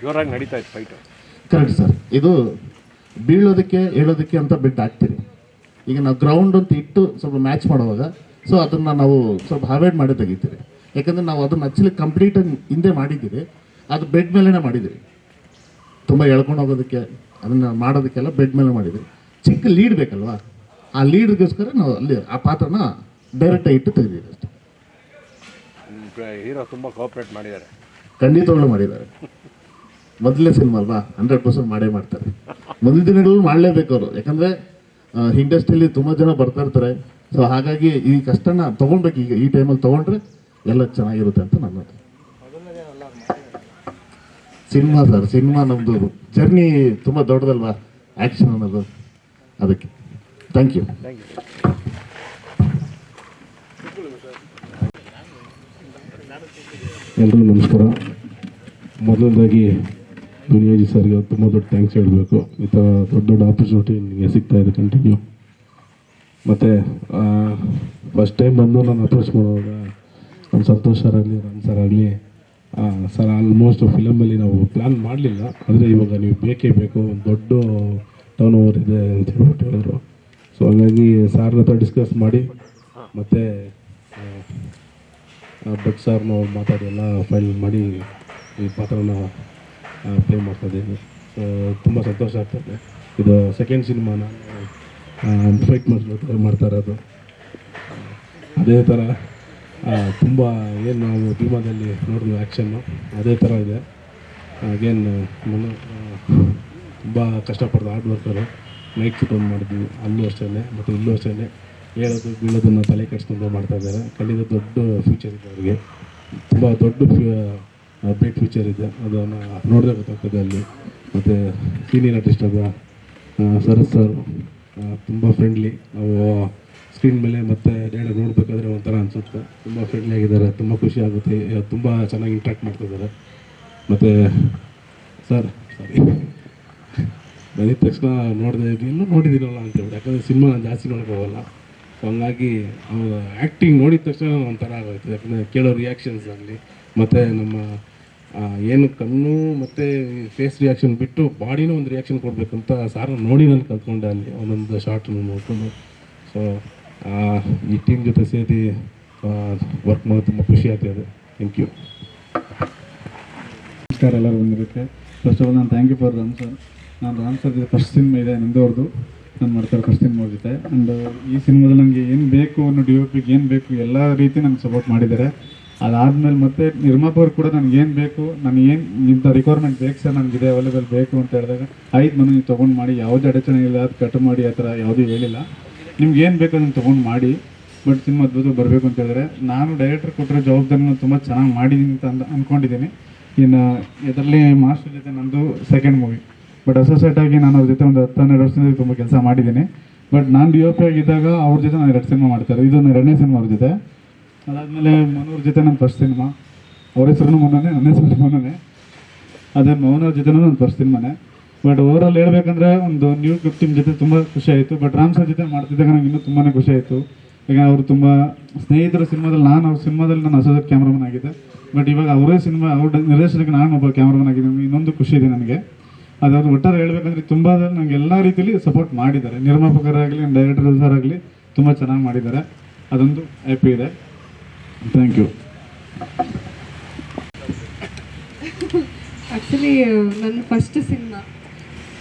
ಜೋರಾಗಿ ನಡೀತಾ ಇತ್ತು ಫೈಟು? Correct sir. ಇದು ಬೀಳೋದಕ್ಕೆ ಹೇಳೋದಕ್ಕೆ ಅಂತ ಬೆಡ್ ಹಾಕ್ತೀರಿ. ಈಗ ನಾವು ಗ್ರೌಂಡ್ ಅಂತ ಇಟ್ಟು ಸ್ವಲ್ಪ ಮ್ಯಾಚ್ ಮಾಡುವಾಗ ಸೊ ಅದನ್ನು ನಾವು ಸ್ವಲ್ಪ ಅವಾಯ್ಡ್ ಮಾಡಿ ತೆಗಿತೀರಿ. ಯಾಕಂದರೆ ನಾವು ಅದನ್ನು ಆ್ಯಕ್ಚುಲಿ ಕಂಪ್ಲೀಟಾಗಿ ಹಿಂದೆ ಮಾಡಿದ್ದೀರಿ, ಅದು ಬೆಡ್ ಮೇಲೇ ಮಾಡಿದ್ದೀರಿ. ತುಂಬ ಎಳ್ಕೊಂಡು ಹೋಗೋದಕ್ಕೆ ಅದನ್ನು ಮಾಡೋದಕ್ಕೆಲ್ಲ ಬೆಡ್ ಮೇಲೆ ಮಾಡಿದ್ದೀರಿ. ಚಿಕ್ಕ ಲೀಡ್ ಬೇಕಲ್ವಾ, ಆ ಲೀಡ್ಗೋಸ್ಕರ ನಾವು ಅಲ್ಲಿ ಆ ಪಾತ್ರನ ಡೈರೆಕ್ಟಾಗಿ ಇಟ್ಟು ತೆಗೆದಿದ್ದೀವಿ ಅಷ್ಟೇ. ಹೀರೋ ತುಂಬ ಕೋಆಪ್ರೇಟ್ ಮಾಡಿದ್ದಾರೆ, ಖಂಡಿತವಾಗ್ಲೂ ಮಾಡಿದ್ದಾರೆ. ಮೊದಲನೇ ಸಿನಿಮಾ ಅಲ್ವಾ, 100% ಮಾಡೇ ಮಾಡ್ತಾರೆ. ಮುಂದಿನ ದಿನಗಳು ಮಾಡಲೇಬೇಕು ಅವರು. ಯಾಕಂದರೆ ಇಂಡಸ್ಟ್ರಿಯಲ್ಲಿ ತುಂಬ ಜನ ಬರ್ತಾ ಇರ್ತಾರೆ. ಸೊ ಹಾಗಾಗಿ ಈ ಕಷ್ಟನ ತೊಗೊಳ್ಬೇಕು. ಈಗ ಈ ಟೈಮಲ್ಲಿ ತೊಗೊಂಡ್ರೆ ಎಲ್ಲ ಚೆನ್ನಾಗಿರುತ್ತೆ ಅಂತ ನನ್ನ ಸಿನಿಮಾ ಸರ್. ಸಿನಿಮಾ ನಮ್ಮದು ಜರ್ನಿ ತುಂಬ ದೊಡ್ಡದಲ್ವಾ, ಆ್ಯಕ್ಷನ್ ಅನ್ನೋದು, ಅದಕ್ಕೆ ಥ್ಯಾಂಕ್ ಯು. ಎಲ್ರಿಗೂ ನಮಸ್ಕಾರ. ಮೊದಲನೇದಾಗಿ ದುನಿಯಾಜಿ ಸರ್ಗೆ ತುಂಬ ದೊಡ್ಡ ಥ್ಯಾಂಕ್ಸ್ ಹೇಳಬೇಕು. ಈ ಥರ ದೊಡ್ಡ ದೊಡ್ಡ ಆಪರ್ಚುನಿಟಿ ನಿಮಗೆ ಸಿಗ್ತಾ ಇದೆ ಕಂಟಿನ್ಯೂ. ಮತ್ತು ಫಸ್ಟ್ ಟೈಮ್ ಬಂದು ನಾನು ಅಪ್ರೋಚ್ ಮಾಡುವಾಗ ನಮ್ಮ ಸಂತೋಷ್ ಸರ್ ಆಗಲಿ, ರಾಮ್ ಸರ್ ಆಗಲಿ, ಸರ್ ಆಲ್ಮೋಸ್ಟ್ ಫಿಲಮಲ್ಲಿ ನಾವು ಪ್ಲ್ಯಾನ್ ಮಾಡಲಿಲ್ಲ, ಆದರೆ ಇವಾಗ ನೀವು ಬೇಕೇ ಬೇಕು, ಒಂದು ದೊಡ್ಡ ಟರ್ನ್ ಓವರ್ ಇದೆ ಅಂತ ಹೇಳ್ಬಿಟ್ಟು ಹೇಳಿದ್ರು. ಸೊ ಹಾಗಾಗಿ ಸಾರ್ನ ಹತ್ರ ಡಿಸ್ಕಸ್ ಮಾಡಿ ಮತ್ತು ಭಟ್ ಸಾರ್ನ ಅವ್ರು ಮಾತಾಡಿ ಎಲ್ಲ ಫೈನಲ್ ಮಾಡಿ ಈ ಪಾತ್ರನ ಪ್ಲೇ ಮಾಡ್ತಾಯಿದ್ದೀವಿ. ಸೊ ತುಂಬ ಸಂತೋಷ ಆಗ್ತದೆ. ಇದು ಸೆಕೆಂಡ್ ಸಿನಿಮಾ ನಾನು ಫೈಟ್ ಮಾಡ್ತಾ ಇರೋದು. ಅದೇ ಥರ ತುಂಬ ಏನು ನಾವು ಭೀಮಾದಲ್ಲಿ ನೋಡಿದ್ವಿ ಆ್ಯಕ್ಷನ್ನು, ಅದೇ ಥರ ಇದೆ. ಅಗೇನ್ ನಾನು ತುಂಬ ಕಷ್ಟಪಡ್ದು ಹಾರ್ಡ್ ವರ್ಕರು. ನೈಟ್ ಶೂಟ್ ಒಂದು ಮಾಡಿದ್ವಿ, ಅಲ್ಲೂ ಅಷ್ಟೇ ಮತ್ತು ಇಲ್ಲೂ ಅಷ್ಟೇ. ಹೇಳೋದು ಬೀಳೋದನ್ನು ತಲೆ ಕೆಡಿಸ್ಕೊಂಡು ಮಾಡ್ತಾ ಇದ್ದಾರೆ. ಖಂಡಿತ ದೊಡ್ಡ ಫ್ಯೂಚರ್ ಇದೆ ಅವರಿಗೆ, ತುಂಬ ದೊಡ್ಡ ಬ್ರೈಟ್ ಫ್ಯೂಚರ್ ಇದೆ. ಅದನ್ನು ನೋಡಿದ್ರೆ ಗೊತ್ತಾಗ್ತದೆ ಅಲ್ಲಿ. ಮತ್ತು ಸೀನಿಯರ್ ಆರ್ಟಿಸ್ಟ್ ಅದ ಸರತ್ ಸರ್ ತುಂಬ ಫ್ರೆಂಡ್ಲಿ. ನಾವು ಸ್ಕ್ರೀನ್ ಮೇಲೆ ಮತ್ತು ಡೈರೆಕ್ಟ್ ನೋಡಬೇಕಾದ್ರೆ ಒಂಥರ ಅನಿಸುತ್ತೆ. ತುಂಬ ಫ್ರೆಂಡ್ಲಿ ಆಗಿದ್ದಾರೆ, ತುಂಬ ಖುಷಿ ಆಗುತ್ತೆ. ತುಂಬ ಚೆನ್ನಾಗಿ ಇಂಟ್ರ್ಯಾಕ್ಟ್ ಮಾಡ್ತಿದ್ದಾರೆ. ಮತ್ತು ಸರ್ ಬಂದಿದ ತಕ್ಷಣ ನೋಡಿದೆ, ಎಲ್ಲೂ ನೋಡಿದ್ದೀನಲ್ಲ ಅಂತೇಳಿ. ಯಾಕಂದರೆ ಸಿನಿಮಾ ನಾನು ಜಾಸ್ತಿ ನೋಡೋಕ್ಕಾಗಲ್ಲ. ಹಂಗಾಗಿ ಅವರ ಆ್ಯಕ್ಟಿಂಗ್ ನೋಡಿದ ತಕ್ಷಣ ಒಂಥರ ಆಗೋಯ್ತು. ಯಾಕಂದರೆ ಕೇಳೋ ರಿಯಾಕ್ಷನ್ಸ್ ಆಗಲಿ ಮತ್ತು ನಮ್ಮ ಏನು ಕಣ್ಣು ಮತ್ತು ಫೇಸ್ ರಿಯಾಕ್ಷನ್ ಬಿಟ್ಟು ಬಾಡಿನೂ ಒಂದು ರಿಯಾಕ್ಷನ್ ಕೊಡಬೇಕಂತ ಸಾರ್ ನೋಡಿ ನಾನು ಕಲ್ತ್ಕೊಂಡೆ ಅಲ್ಲಿ ಒಂದೊಂದು ಶಾರ್ಟ್ನ ನೋಡಿಕೊಂಡು. ಸೊ ಈ ಟೀಮ್ ಜೊತೆ ಸೇರಿ ವರ್ಕ್ ಮಾಡೋದು ತುಂಬ ಖುಷಿ ಆಗ್ತಿದೆ. Thank you. ನಮಸ್ಕಾರ ಎಲ್ಲರೂ ಬಂದಿರೋಕ್ಕೆ. ಫಸ್ಟ್ ಆಫ್ ಆಲ್ ನಾನು thank you for Ram sir. ನಾನು ರಾಮ್ ಸರ್ ಜೊತೆ ಫಸ್ಟ್ ಸಿನಿಮಾ ಇದೆ ನಂದವ್ರದ್ದು, ನಾನು ಮಾಡ್ತಾರೆ ಫಸ್ಟ್ ಸಿನಿಮಾ ಅವ್ರ ಜೊತೆ. ಆ್ಯಂಡ್ ಈ ಸಿನಿಮಾದಲ್ಲಿ ನನಗೆ ಏನು ಬೇಕು ಅನ್ನೋ DOPಗೆ ಏನು ಬೇಕು ಎಲ್ಲ ರೀತಿ ನನಗೆ ಸಪೋರ್ಟ್ ಮಾಡಿದ್ದಾರೆ. ಅದಾದಮೇಲೆ ಮತ್ತೆ ನಿರ್ಮಾಪಕರು ಕೂಡ ನನಗೆ ಏನು ಬೇಕು, ನನಗೇನು ಇಂಥ ರಿಕ್ವೈರ್ಮೆಂಟ್ ಬೇಕು ಸರ್, ನನಗಿದೆ ಅವೈಲೇಬಲ್ ಬೇಕು ಅಂತ ಹೇಳಿದಾಗ ಆಯ್ತು ಮನೆ ನೀವು ತೊಗೊಂಡು ಮಾಡಿ, ಯಾವುದೇ ಅಡಚಣೆ ಇಲ್ಲ, ಅದು ಕಟ್ ಮಾಡಿ ಆ ಥರ ಯಾವುದೂ ಹೇಳಿಲ್ಲ. ನಿಮ್ಗೆ ಏನು ಬೇಕು ಅದನ್ನು ತೊಗೊಂಡು ಮಾಡಿ, ಬಟ್ ಸಿನಿಮಾ ಅದ್ಭುತ ಬರಬೇಕು ಅಂತ ಹೇಳಿದ್ರೆ ನಾನು ಡೈರೆಕ್ಟರ್ ಕೊಟ್ಟಿರೋ ಜವಾಬ್ದಾರಿನ ತುಂಬ ಚೆನ್ನಾಗಿ ಮಾಡಿದ್ದೀನಿ ಅಂತ ಅಂದ್ಕೊಂಡಿದ್ದೀನಿ. ಇನ್ನು ಇದರಲ್ಲಿ ಮಾಸ್ಟರ್ ಜೊತೆ ನಂದು ಸೆಕೆಂಡ್ ಮೂವಿ, ಬಟ್ ಅಸೋಸಿಯೇಟ್ ಆಗಿ ನಾನು ಅವ್ರ ಜೊತೆ ಒಂದು 10-12 ವರ್ಷದಿಂದ ತುಂಬ ಕೆಲಸ ಮಾಡಿದ್ದೀನಿ. ಬಟ್ ನಾನು DOP ಆಗಿದ್ದಾಗ ಅವ್ರ ಜೊತೆ ನಾನು 2 ಸಿನಿಮಾ ಮಾಡ್ತಾರೆ. ಇದು ನನ್ನ 2ನೇ ಸಿನಿಮಾ ಅವ್ರ ಜೊತೆ. ಅದಾದಮೇಲೆ ಮನೋವ್ರ ಜೊತೆ ನನ್ನ ಫಸ್ಟ್ ಸಿನಿಮಾ, ಅವ್ರ ಹೆಸರು ಮನೋನೇ, ನನ್ನ ಹೆಸರು ಮನೋನೇ. ಅದೇ ಮೌನವ್ರ ಜೊತೆನೂ ನನ್ನ ಫಸ್ಟ್ ಸಿನಿಮಾನೇ. ಬಟ್ ಓವರಾಲ್ ಹೇಳ್ಬೇಕಂದ್ರೆ ಒಂದು ನ್ಯೂ ಟೀಮ್ ಜೊತೆ ತುಂಬ ಖುಷಿ ಆಯಿತು. ಬಟ್ ರಾಮ್ ಸರ್ ಜೊತೆ ಮಾಡ್ತಿದ್ದಾಗ ನನಗೆ ಇನ್ನೂ ತುಂಬಾ ಖುಷಿ ಆಯಿತು. ಈಗ ಅವರು ತುಂಬ ಸ್ನೇಹಿತರ ಸಿನಿಮಾದಲ್ಲಿ ನಾನು ಅವ್ರ ಸಿನಿಮಾದಲ್ಲಿ ನಾನು ಅಸೋಸಿಯೇಟ್ ಕ್ಯಾಮ್ರಾಮನ್ ಆಗಿದ್ದೆ. ಬಟ್ ಇವಾಗ ಅವರೇ ಸಿನಿಮಾ ಅವ್ರ ನಿರ್ದೇಶನಕ್ಕೆ ನಾನು ಒಬ್ಬ ಕ್ಯಾಮ್ರಾಮನ್ ಆಗಿದ್ದೀನಿ. ಇನ್ನೊಂದು ಖುಷಿ ಇದೆ ನನಗೆ. ಅದಾದ್ರು ಒಟ್ಟಾರೆ ಹೇಳ್ಬೇಕಂದ್ರೆ ತುಂಬ ನನಗೆ ಎಲ್ಲ ರೀತಿಯಲ್ಲಿ ಸಪೋರ್ಟ್ ಮಾಡಿದ್ದಾರೆ. ನಿರ್ಮಾಪಕರಾಗಲಿ ಡೈರೆಕ್ಟರ್ ಸರ್ ಆಗಲಿ ತುಂಬ ಚೆನ್ನಾಗಿ ಮಾಡಿದ್ದಾರೆ. ಅದೊಂದು ಹ್ಯಾಪಿ ಇದೆ. Thank you. ಆ್ಯಕ್ಚುಲಿ ನನ್ನ ಫಸ್ಟ್ ಸಿನಿಮಾ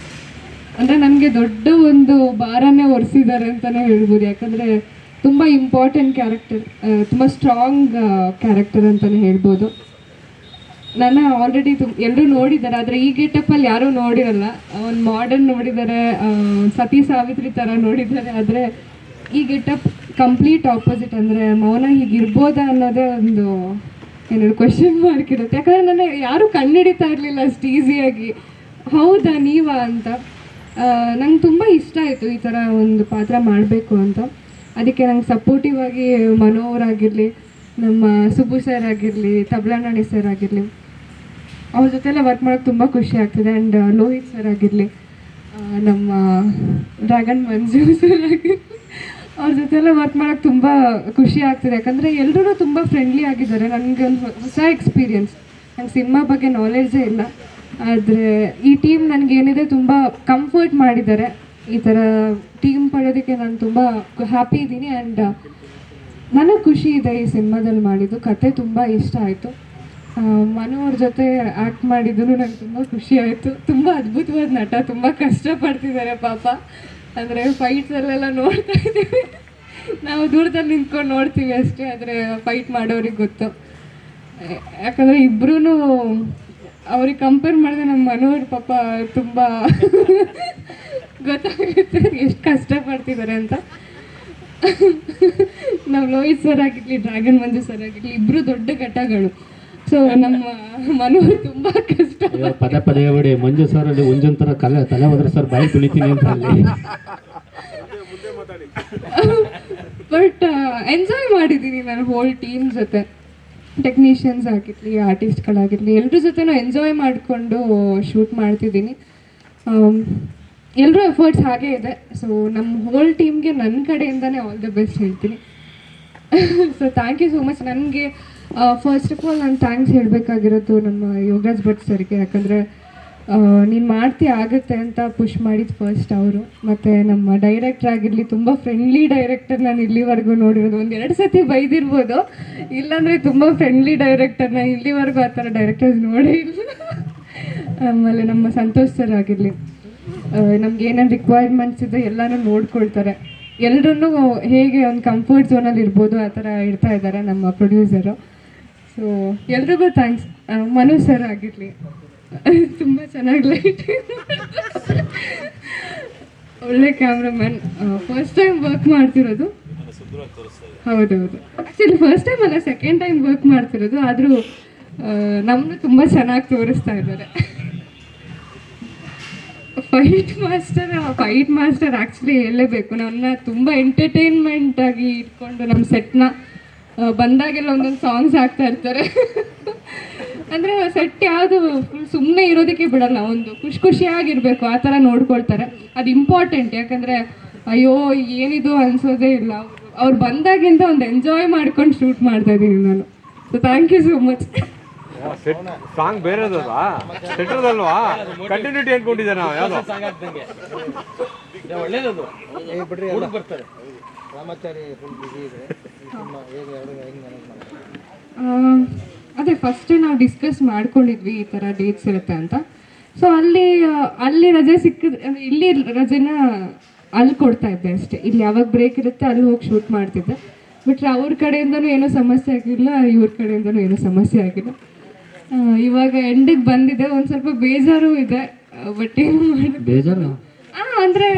ಅಂದರೆ ನನಗೆ ದೊಡ್ಡ ಒಂದು ಭಾರನೇ ಹೊರಿಸಿದ್ದಾರೆ ಅಂತಲೇ ಹೇಳ್ಬೋದು. ಯಾಕಂದರೆ ತುಂಬ ಇಂಪಾರ್ಟೆಂಟ್ ಕ್ಯಾರೆಕ್ಟರ್, ತುಂಬ ಸ್ಟ್ರಾಂಗ್ ಕ್ಯಾರೆಕ್ಟರ್ ಅಂತಲೇ ಹೇಳ್ಬೋದು. ನನ್ನ ಆಲ್ರೆಡಿ ಎಲ್ಲರೂ ನೋಡಿದ್ದಾರೆ, ಆದರೆ ಈ ಗೆಟಪ್ಪಲ್ಲಿ ಯಾರೂ ನೋಡಿರಲ್ಲ. ಒಂದು ಮಾಡರ್ನ್ ನೋಡಿದ್ದಾರೆ, ಸತಿ ಸಾವಿತ್ರಿ ಥರ ನೋಡಿದ್ದಾರೆ. ಆದರೆ ಈ ಗೆಟಪ್ ಕಂಪ್ಲೀಟ್ ಆಪೋಸಿಟ್. ಅಂದರೆ ಮೌನ ಹೀಗಿರ್ಬೋದಾ ಅನ್ನೋದೇ ಒಂದು ಏನೇಳು ಕ್ವೆಶನ್ ಮಾರ್ಕ್ ಇರುತ್ತೆ. ಯಾಕಂದರೆ ನನ್ನ ಯಾರೂ ಕಂಡುಹಿಡಿತಾ ಇರಲಿಲ್ಲ ಅಷ್ಟು ಈಸಿಯಾಗಿ, ಹೌದಾ ನೀವಾ ಅಂತ. ನಂಗೆ ತುಂಬ ಇಷ್ಟ ಆಯಿತು ಈ ಥರ ಒಂದು ಪಾತ್ರ ಮಾಡಬೇಕು ಅಂತ. ಅದಕ್ಕೆ ನಂಗೆ ಸಪೋರ್ಟಿವ್ ಆಗಿ ಮನೋವರಾಗಿರಲಿ, ನಮ್ಮ ಸುಬ್ಬು ಸರ್ ಆಗಿರಲಿ, ತಬ್ಲಾನಾಣಿ ಸರ್ ಆಗಿರಲಿ, ಅವ್ರ ಜೊತೆಲ್ಲ ವರ್ಕ್ ಮಾಡೋಕ್ಕೆ ತುಂಬ ಖುಷಿ ಆಗ್ತಿದೆ. ಆ್ಯಂಡ್ ಲೋಹಿತ್ ಸರ್ ಆಗಿರಲಿ, ನಮ್ಮ ಡ್ರ್ಯಾಗನ್ ಮಂಜು ಸರ್ ಆಗಿರಲಿ, ಅವ್ರ ಜೊತೆಲ್ಲ ವರ್ಕ್ ಮಾಡೋಕ್ಕೆ ತುಂಬ ಖುಷಿ ಆಗ್ತಿದೆ. ಯಾಕಂದರೆ ಎಲ್ಲರೂ ತುಂಬ ಫ್ರೆಂಡ್ಲಿ ಆಗಿದ್ದಾರೆ. ನನಗೆ ಒಂದು ಹೊಸ ಎಕ್ಸ್ಪೀರಿಯನ್ಸ್. ನಂಗೆ ಸಿನಿಮಾ ಬಗ್ಗೆ ನಾಲೆಡ್ಜೇ ಇಲ್ಲ, ಆದರೆ ಈ ಟೀಮ್ ನನಗೇನಿದೆ ತುಂಬ ಕಂಫರ್ಟ್ ಮಾಡಿದ್ದಾರೆ. ಈ ಥರ ಟೀಮ್ ಪಡೆಯೋದಕ್ಕೆ ನಾನು ತುಂಬ ಹ್ಯಾಪಿ ಇದ್ದೀನಿ. ಆ್ಯಂಡ್ ನನಗೆ ಖುಷಿ ಇದೆ ಈ ಸಿನಿಮಾದಲ್ಲಿ ಮಾಡಿದ್ದು. ಕತೆ ತುಂಬ ಇಷ್ಟ ಆಯಿತು. ಮನು ಅವ್ರ ಜೊತೆ ಆ್ಯಕ್ಟ್ ಮಾಡಿದ್ದು ನನಗೆ ತುಂಬ ಖುಷಿ ಆಯಿತು. ತುಂಬ ಅದ್ಭುತವಾದ ನಟ, ತುಂಬ ಕಷ್ಟಪಡ್ತಿದ್ದಾರೆ ಪಾಪ. ಅಂದರೆ ಫೈಟ್ಸಲ್ಲೆಲ್ಲ ನೋಡ್ತಾ ಇದ್ದೀವಿ, ನಾವು ದೂರದಲ್ಲಿ ನಿಂತ್ಕೊಂಡು ನೋಡ್ತೀವಿ ಅಷ್ಟೇ, ಆದರೆ ಫೈಟ್ ಮಾಡೋರಿಗೆ ಗೊತ್ತು. ಯಾಕಂದರೆ ಇಬ್ಬರೂ ಅವ್ರಿಗೆ ಕಂಪೇರ್ ಮಾಡಿದ್ರೆ ನಮ್ಮ ಮನೋರು ಪಾಪ ತುಂಬ ಗೊತ್ತಾಗುತ್ತೆ ಎಷ್ಟು ಕಷ್ಟಪಡ್ತಿದ್ದಾರೆ ಅಂತ. ನಾವು ಲೋಹಿತ್ ಸರ್ ಆಗಿರಲಿ, ಡ್ರ್ಯಾಗನ್ ಮಂಜು ಸರ್ ಆಗಿರಲಿ, ಇಬ್ಬರು ದೊಡ್ಡ ಘಟಗಳು. ಸೊ ನಮ್ಮ ಮನೋರು ತುಂಬ ಕಷ್ಟ. ಪದೇ ಪದೇ ಬಿಡಿ, ಮಂಜು ಸರ್ ಅಲ್ಲಿ ಒಂದೊಂಥರ ತಲೆ ಹೋದ್ರೆ ಸರ್ ಬಾಯಿ ತುಳಿತೀನಿ ಅಂತ ಅಲ್ಲಿ. ಬಟ್ ಎಂಜಾಯ್ ಮಾಡಿದ್ದೀನಿ ನಾನು ಹೋಲ್ ಟೀಮ್ ಜೊತೆ. ಟೆಕ್ನಿಷಿಯನ್ಸ್ ಆಗಿರಲಿ, ಆರ್ಟಿಸ್ಟ್ಗಳಾಗಿರಲಿ, ಎಲ್ಲರ ಜೊತೆನೂ ಎಂಜಾಯ್ ಮಾಡಿಕೊಂಡು ಶೂಟ್ ಮಾಡ್ತಿದ್ದೀನಿ. ಎಲ್ಲರೂ ಎಫರ್ಟ್ಸ್ ಹಾಗೇ ಇದೆ. ಸೊ ನಮ್ಮ ಹೋಲ್ ಟೀಮ್ಗೆ ನನ್ನ ಕಡೆಯಿಂದನೇ ಆಲ್ ದ ಬೆಸ್ಟ್ ಹೇಳ್ತೀನಿ. So thank you so much. ನನಗೆ ಫಸ್ಟ್ ಆಫ್ ಆಲ್ ನಾನು ಥ್ಯಾಂಕ್ಸ್ ಹೇಳಬೇಕಾಗಿರೋದು ನಮ್ಮ ಯೋಗರಾಜ್ ಭಟ್ ಸರ್ಗೆ. ಯಾಕಂದರೆ ನೀನು ಮಾಡ್ತೀಯ ಆಗುತ್ತೆ ಅಂತ ಪುಷ್ ಮಾಡಿದ್ದು ಫಸ್ಟ್ ಅವರು. ಮತ್ತು ನಮ್ಮ ಡೈರೆಕ್ಟರ್ ಆಗಿರಲಿ, ತುಂಬ ಫ್ರೆಂಡ್ಲಿ ಡೈರೆಕ್ಟರ್ ನಾನು ಇಲ್ಲಿವರೆಗೂ ನೋಡಿರೋದು. 1-2 ಸತಿ ಬೈದಿರ್ಬೋದು, ಇಲ್ಲಾಂದರೆ ತುಂಬ ಫ್ರೆಂಡ್ಲಿ ಡೈರೆಕ್ಟರ್. ನಾನು ಇಲ್ಲಿವರೆಗೂ ಆ ಥರ ಡೈರೆಕ್ಟರ್ಸ್ ನೋಡೇ ಇಲ್ಲ. ಆಮೇಲೆ ನಮ್ಮ ಸಂತೋಷ್ ಸರ್ ಆಗಿರಲಿ, ನಮ್ಗೆ ಏನೇನು ರಿಕ್ವೈರ್ಮೆಂಟ್ಸ್ ಇದೆ ಎಲ್ಲನೂ ನೋಡ್ಕೊಳ್ತಾರೆ. ಎಲ್ಲರೂ ಹೇಗೆ ಒಂದು ಕಂಫರ್ಟ್ ಝೋನಲ್ಲಿ ಇರ್ಬೋದು ಆ ಥರ ಇರ್ತಾ ಇದ್ದಾರೆ ನಮ್ಮ ಪ್ರೊಡ್ಯೂಸರು. ಸೊ ಎಲ್ರಿಗೂ ಥ್ಯಾಂಕ್ಸ್. ಮನು ಸರ್ ಆಗಿರಲಿ, ತುಂಬ ಚೆನ್ನಾಗಿ ಲೈಟ್, ಒಳ್ಳೆ ಕ್ಯಾಮ್ರಾಮನ್. ಫಸ್ಟ್ ಟೈಮ್ ವರ್ಕ್ ಮಾಡ್ತಿರೋದು. ಹೌದೌದು, ಆ್ಯಕ್ಚುಲಿ ಫಸ್ಟ್ ಟೈಮ್ ಅಲ್ಲ, ಸೆಕೆಂಡ್ ಟೈಮ್ ವರ್ಕ್ ಮಾಡ್ತಿರೋದು. ಆದರೂ ನಮ್ಮನ್ನು ತುಂಬ ಚೆನ್ನಾಗಿ ತೋರಿಸ್ತಾ ಇದ್ದಾರೆ. ಫೈಟ್ ಮಾಸ್ಟರ್ ಆ್ಯಕ್ಚುಲಿ ಹೇಳಲೇಬೇಕು. ನನ್ನ ತುಂಬ ಎಂಟರ್ಟೈನ್ಮೆಂಟ್ ಆಗಿ ಇಟ್ಕೊಂಡು ನಮ್ಮ ಸೆಟ್ನ ಬಂದಾಗೆಲ್ಲ ಒಂದೊಂದು ಸಾಂಗ್ಸ್ ಹಾಕ್ತಾ ಇರ್ತಾರೆ. ಅಂದರೆ ಸೆಟ್ ಯಾವುದು ಫುಲ್ ಸುಮ್ಮನೆ ಇರೋದಕ್ಕೆ ಬಿಡಲ್ಲ, ಒಂದು ಖುಷಿಯಾಗಿರಬೇಕು ಆ ಥರ ನೋಡ್ಕೊಳ್ತಾರೆ. ಅದು ಇಂಪಾರ್ಟೆಂಟ್. ಯಾಕಂದರೆ ಅಯ್ಯೋ ಏನಿದು ಅನಿಸೋದೇ ಇಲ್ಲ. ಅವರು ಅವ್ರು ಬಂದಾಗಿಂದ ಒಂದು ಎಂಜಾಯ್ ಮಾಡ್ಕೊಂಡು ಶೂಟ್ ಮಾಡ್ತಾ ಇದ್ದೀನಿ ನಾನು. So thank you so much. Song ಬೇರೆದಲ್ವಾ, ಸೆಟ್ರದಲ್ವಾ, ಕಂಟಿನ್ಯೂಟಿ ಅನ್ಕೊಂಡಿದ್ದೆ ನಾವು. ಯಾವುದು ಒಳ್ಳೇದದು ಬರ್ತಾರೆ ರಾಮಾಚಾರಿ ಫುಲ್ ಬಿಸಿ ಇದೆ. ಅದೇ ಫಸ್ಟೇ ನಾವು ಡಿಸ್ಕಸ್ ಮಾಡ್ಕೊಂಡಿದ್ವಿ ಈ ಥರ ಡೇಟ್ಸ್ ಇರುತ್ತೆ ಅಂತ. ಸೊ ಅಲ್ಲಿ ರಜೆ ಸಿಕ್ಕಿದ್ರೆ ಇಲ್ಲಿ ರಜೆನ ಅಲ್ಲಿ ಕೊಡ್ತಾ ಇದ್ದೆ ಅಷ್ಟೇ. ಇಲ್ಲಿ ಯಾವಾಗ ಬ್ರೇಕ್ ಇರುತ್ತೆ ಅಲ್ಲಿ ಹೋಗಿ ಶೂಟ್ ಮಾಡ್ತಿದ್ದೆ. ಬಿಟ್ರೆ ಅವ್ರ ಕಡೆಯಿಂದನೂ ಏನೂ ಸಮಸ್ಯೆ ಆಗಿಲ್ಲ, ಇವ್ರ ಕಡೆಯಿಂದನೂ ಏನೂ ಸಮಸ್ಯೆ ಆಗಿಲ್ಲ. ಇವಾಗ ಎಂಡಿಗೆ ಬಂದಿದೆ, ಒಂದು ಸ್ವಲ್ಪ ಬೇಜಾರು ಇದೆ. ಬಟ್ ಏನು ಬೇಜಾರು ಅಂದರೆ